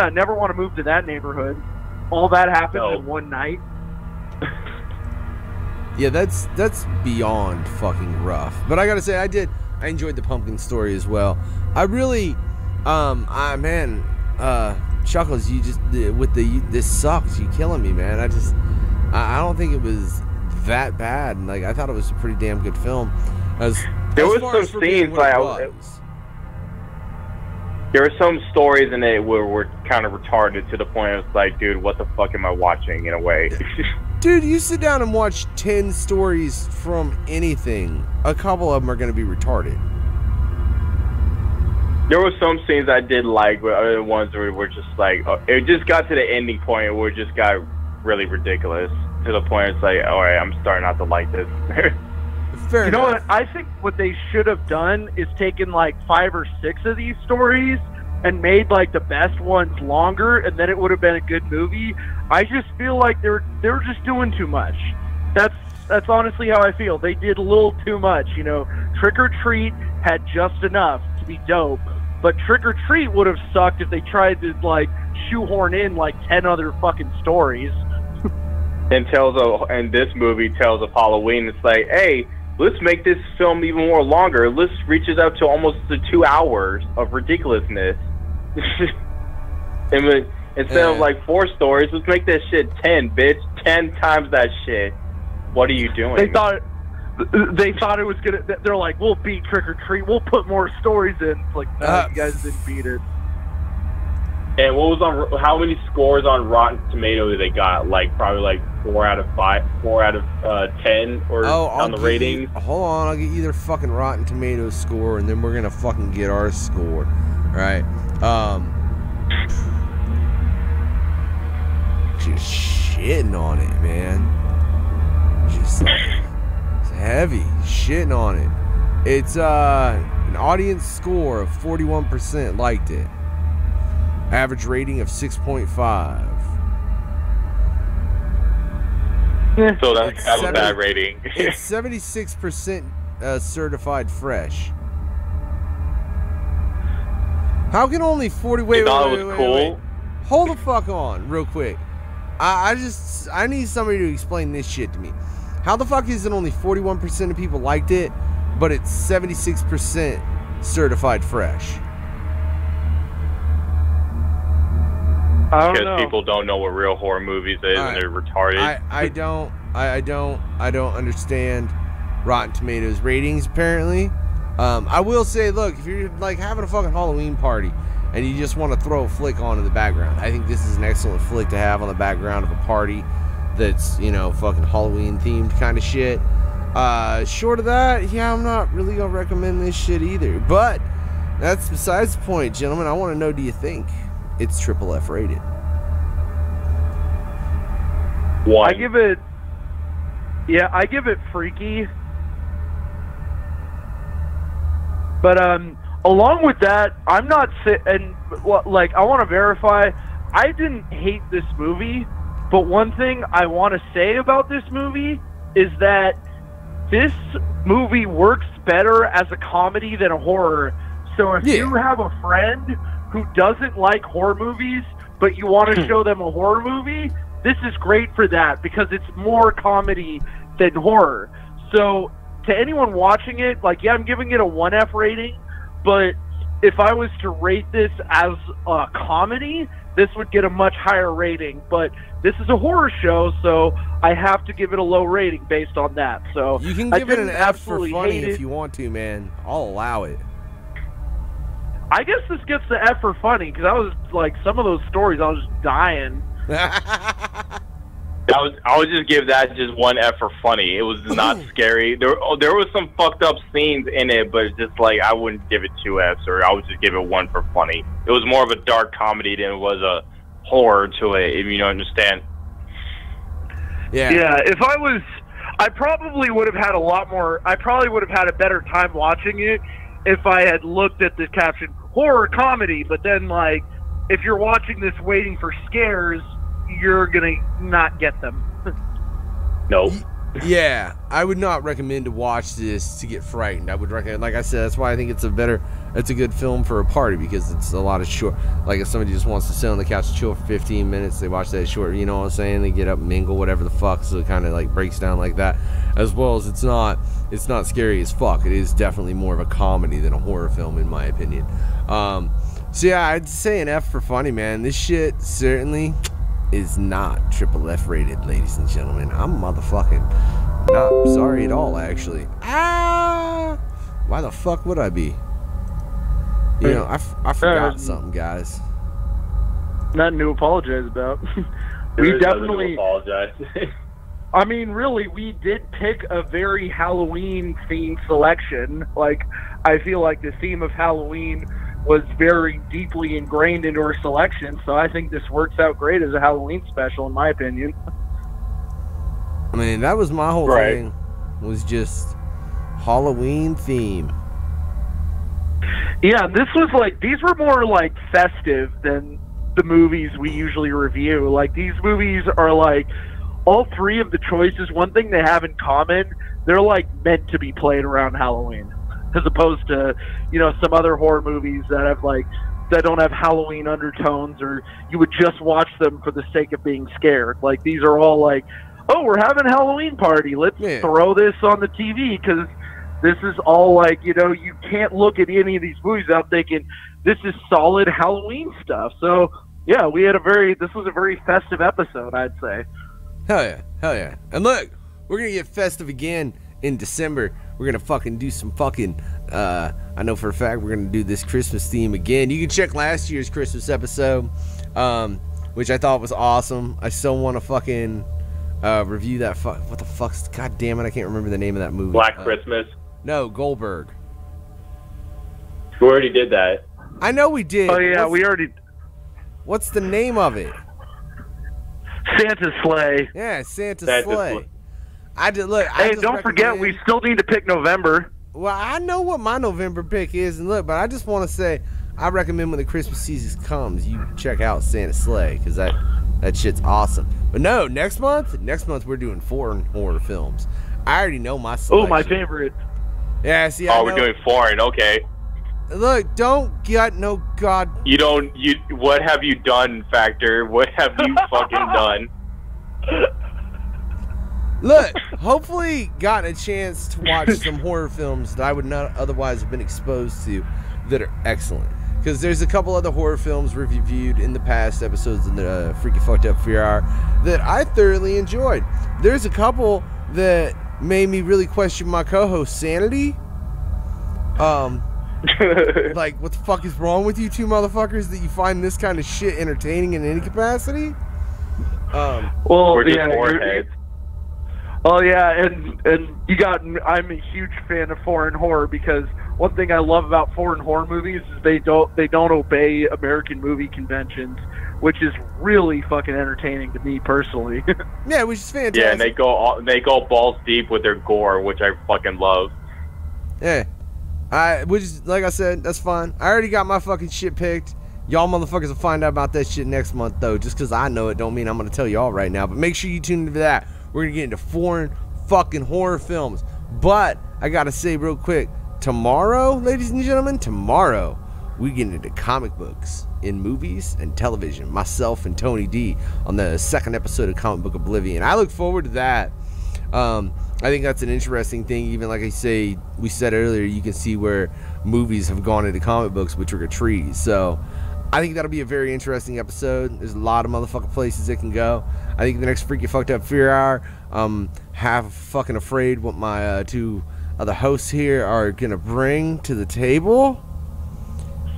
never want to move to that neighborhood. All that happened in one night. Yeah, that's beyond fucking rough. But I gotta say, I enjoyed the pumpkin story as well. I really, Chuckles, you just with this sucks. You killing me, man. I don't think it was that bad. Like, I thought it was a pretty damn good film. There was some scenes like there were some stories in it where were kind of retarded to the point of like, dude, what the fuck am I watching in a way? Dude, you sit down and watch 10 stories from anything, a couple of them are going to be retarded. There were some scenes I did like, but other ones were just like, it just got to the ending point where it just got really ridiculous to the point it's like, all right, I'm starting not to like this. Fair you know enough. what? I think what they should have done is taken like 5 or 6 of these stories and made like the best ones longer, and then it would have been a good movie. I just feel like they were just doing too much. That's honestly how I feel. They did a little too much. You know, Trick or Treat had just enough to be dope, but Trick or Treat would have sucked if they tried to like shoehorn in like 10 other fucking stories. And this movie Tales of Halloween, it's like, hey, let's make this film even more longer. Let's reach it up to almost to 2 hours of ridiculousness. And instead of like 4 stories, let's make that shit 10, bitch. 10 times that shit. What are you doing? They thought it was gonna. They're like, we'll beat Trick or Treat. We'll put more stories in. It's like, no, you guys didn't beat it. And what was on? How many scores on Rotten Tomatoes they got? Like probably like 4 out of 5, 4 out of 10, or on the ratings. Hold on, I'll get you their fucking Rotten Tomatoes score, and then we're gonna fucking get our score. All right. Just shitting on it, man. Just like, it's heavy shitting on it. It's an audience score of 41% liked it. Average rating of 6.5. So that's kind of a bad rating. It's 76% certified fresh. How can only 40? Wait, wait. Hold the fuck on, real quick. I need somebody to explain this shit to me. How the fuck is it only 41% of people liked it, but it's 76% certified fresh? Because people don't know what real horror movies is, and they're retarded. I don't understand Rotten Tomatoes ratings. Apparently, I will say, look, if you're like having a fucking Halloween party and you just want to throw a flick on in the background, I think this is an excellent flick to have on the background of a party that's, you know, fucking Halloween themed kind of shit. Short of that, yeah, I'm not really gonna recommend this shit either. But that's besides the point, gentlemen. I want to know, do you think it's triple F rated. 1. I give it freaky. But along with that, I'm not like I want to verify. I didn't hate this movie, but one thing I want to say about this movie is that this movie works better as a comedy than a horror. So if you have a friend who doesn't like horror movies, but you want to show them a horror movie, this is great for that because it's more comedy than horror. So to anyone watching it, like, yeah, I'm giving it a 1F rating, but if I was to rate this as a comedy, this would get a much higher rating. But this is a horror show, so I have to give it a low rating based on that. So you can give it an F for funny if you want to, man. I'll allow it. I guess this gets the F for funny because I was like, some of those stories, I was just dying. I would just give that just 1 F for funny. It was not scary. There was some fucked up scenes in it, but it's just like I wouldn't give it 2 Fs, or I would just give it 1 for funny. It was more of a dark comedy than it was a horror to it, if you don't understand. Yeah, if I probably would have had I probably would have had a better time watching it if I had looked at the caption, horror comedy, but then, like, if you're watching this waiting for scares, you're gonna not get them. Nope. Yeah, I would not recommend to watch this to get frightened. I would recommend, like I said, that's why I think it's a good film for a party, because it's a lot of short. Like if somebody just wants to sit on the couch and chill for 15 minutes, they watch that short. You know what I'm saying? They get up, mingle, whatever the fuck. So it kind of like breaks down like that. As well as it's not scary as fuck. It is definitely more of a comedy than a horror film, in my opinion. So yeah, I'd say an F for funny, man. This shit certainly is not triple F rated, ladies and gentlemen. I'm motherfucking not sorry at all, actually. Why the fuck would I be? You know, I forgot something, guys. Nothing to apologize about. We definitely apologize. I mean, really, we did pick a very Halloween-themed selection. Like, I feel like the theme of Halloween was very deeply ingrained into our selection, so I think this works out great as a Halloween special, in my opinion. I mean, that was my whole thing, was just Halloween theme. Yeah, this was like, these were more like festive than the movies we usually review. Like, these movies are like, all three of the choices, one thing they have in common, they're like meant to be played around Halloween, as opposed to, you know, some other horror movies that have like, that don't have Halloween undertones, or you would just watch them for the sake of being scared. Like, these are all like, oh, we're having a Halloween party, let's throw this on the TV, because this is all like, you know, you can't look at any of these movies without thinking this is solid Halloween stuff. So yeah, this was a very festive episode, I'd say. Hell yeah. And look, we're gonna get festive again in December. We're gonna fucking do some fucking I know for a fact we're gonna do this Christmas theme again. You can check last year's Christmas episode, which I thought was awesome. I still want to fucking review that. What the fuck's, god damn it, I can't remember the name of that movie. Black Christmas. No, Goldberg. We already did that. I know we did. Oh yeah, we already. What's the name of it? Santa's Sleigh. Yeah, Santa's Sleigh. I did look. Hey, don't forget, we still need to pick November. Well, I know what my November pick is, and look, but I just want to say, I recommend when the Christmas season comes, you check out Santa's Sleigh, because that shit's awesome. But no, next month we're doing foreign horror films. I already know my selection. Oh, my favorite. Yeah, see, we're doing foreign, okay. Look, don't get no god. What have you done, Factor? What have you fucking done? Look, hopefully gotten a chance to watch some horror films that I would not otherwise have been exposed to that are excellent. Because there's a couple other horror films we've reviewed in the past episodes in the Freaky Fucked Up VR that I thoroughly enjoyed. There's a couple that made me really question my co-host's sanity. Like, what the fuck is wrong with you two motherfuckers that you find this kind of shit entertaining in any capacity? Well, we're just yeah, warheads. Oh yeah, and you got. I'm a huge fan of foreign horror because one thing I love about foreign horror movies is they don't obey American movie conventions, which is really fucking entertaining to me personally. Yeah, which is fantastic. Yeah, and they go balls deep with their gore, which I fucking love. Yeah, which is, like I said, that's fine. I already got my fucking shit picked. Y'all motherfuckers will find out about that shit next month though. Just because I know it don't mean I'm gonna tell y'all right now. But make sure you tune into that. We're gonna get into foreign fucking horror films. But I gotta say real quick, tomorrow, ladies and gentlemen, tomorrow we get into comic books in movies and television. Myself and Tony D on the second episode of Comic Book Oblivion. I look forward to that. I think that's an interesting thing. Even like we said earlier, you can see where movies have gone into comic books with trick or treat. So I think that'll be a very interesting episode. There's a lot of motherfucking places it can go. I think the next Freaky Fucked Up Fear Hour, half fucking afraid what my two other hosts here are gonna bring to the table.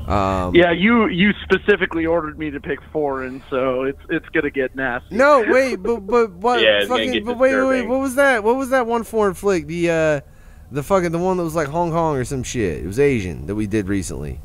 Yeah, you specifically ordered me to pick foreign, so it's gonna get nasty. No, wait, but what? Yeah, it's fucking, gonna get but wait, disturbing. what was that? What was that one foreign flick? The one that was like Hong Kong or some shit. It was Asian that we did recently.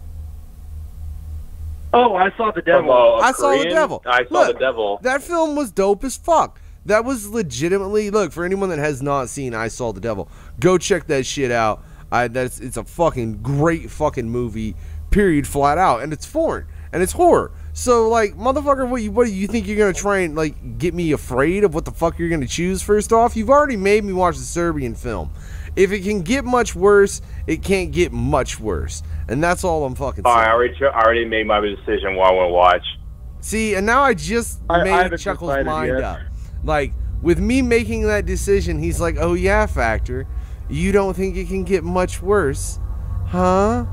Oh, I saw the devil. I saw the devil. I saw the devil. That film was dope as fuck. That was legitimately, look, for anyone that has not seen I Saw the Devil, go check that shit out. It's a fucking great fucking movie, period, flat out. And it's foreign. And it's horror. So, like, motherfucker, what do you think you're going to try and, like, get me afraid of what the fuck you're going to choose first off? You've already made me watch the Serbian film. If it can get much worse, it can't get much worse. And that's all I'm fucking saying. I already made my decision what I want to watch. See, and now I just made Chuckles' mind up. Like, with me making that decision, he's like, oh yeah, Factor, you don't think it can get much worse? Huh?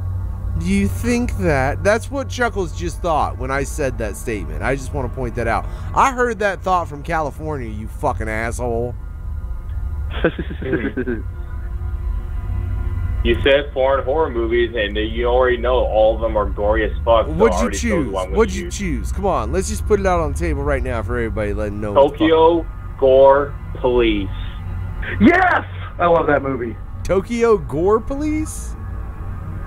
Do you think that? That's what Chuckles just thought when I said that statement. I just want to point that out. I heard that thought from California, you fucking asshole. You said foreign horror movies, and you already know all of them are gory as fuck. So What'd you choose? What'd you choose? Come on, let's just put it out on the table right now for everybody, let them know. Tokyo Gore Police. Yes! I love that movie. Tokyo Gore Police?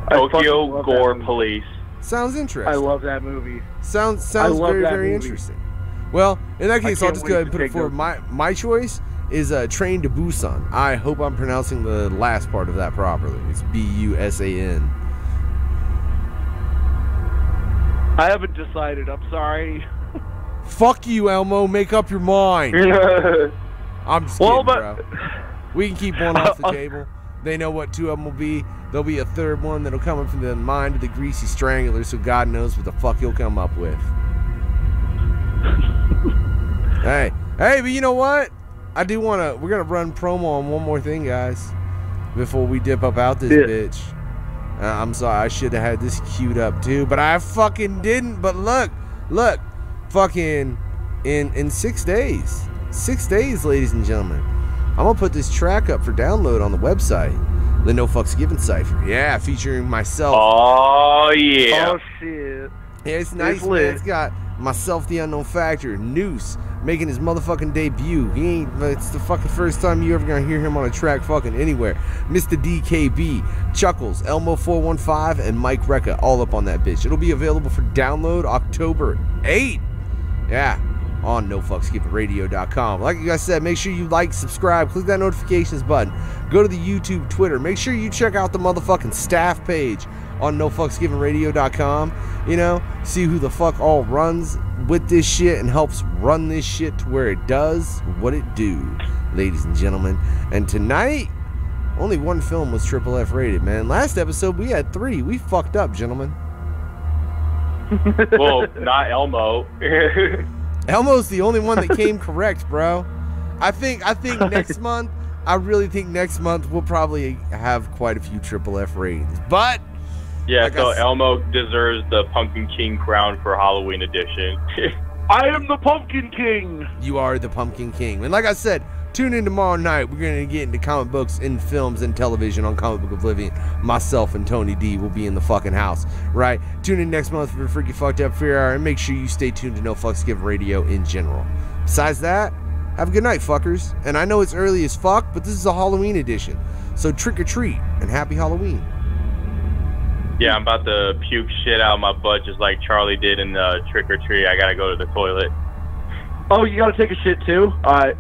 Tokyo Gore Police. Sounds interesting. I love that movie. Sounds very, very interesting. Well, in that case, I'll just go ahead and put it forward. My choice is Train to Busan. I hope I'm pronouncing the last part of that properly. It's B-U-S-A-N. I haven't decided. I'm sorry. Fuck you, Elmo. Make up your mind. I'm just kidding, bro. We can keep one off the table. They know what two of them will be. There'll be a third one that'll come from the mind of the Greasy Strangler, so God knows what the fuck he'll come up with. Hey, but you know what? I do want to, we're going to run promo on one more thing, guys, before we dip up out this bitch. I'm sorry, I should have had this queued up too, but I fucking didn't. But look, fucking in 6 days, ladies and gentlemen, I'm going to put this track up for download on the website, the No Fucks Given Cypher. Yeah, featuring myself. Oh, yeah. Oh, shit. Yeah, it's nice, man. It's got myself, the Unknown Factor, Noose, making his motherfucking debut. It's the fucking first time you ever gonna hear him on a track fucking anywhere. Mr. DKB, Chuckles, Elmo415, and Mike Recca, all up on that bitch. It'll be available for download October 8th. Yeah, on NoFucksGivenRadio.com. Like you guys said, make sure you like, subscribe, click that notifications button. Go to the YouTube, Twitter. Make sure you check out the motherfucking staff page on NoFucksGivenRadio.com. You know, see who the fuck all runs with this shit and helps run this shit to where it does what it do, ladies and gentlemen. And tonight, only one film was triple F rated, man. Last episode, we had 3. We fucked up, gentlemen. Well, not Elmo. Elmo's the only one that came correct, bro. I think next month, I really think next month we'll probably have quite a few triple F ratings. But yeah, like so Elmo deserves the Pumpkin King crown for Halloween edition. I am the Pumpkin King. You are the Pumpkin King. And like I said, tune in tomorrow night. We're going to get into comic books and films and television on Comic Book Oblivion. Myself and Tony D will be in the fucking house, right? Tune in next month for Freaky Fucked Up Fear Hour, and make sure you stay tuned to No Fucks Given Radio in general. Besides that, Have a good night, fuckers. And I know it's early as fuck, but this is a Halloween edition. So trick or treat and happy Halloween. Yeah, I'm about to puke shit out of my butt just like Charlie did in the Trick or Treat. I gotta go to the toilet. Oh, you gotta take a shit too? Alright.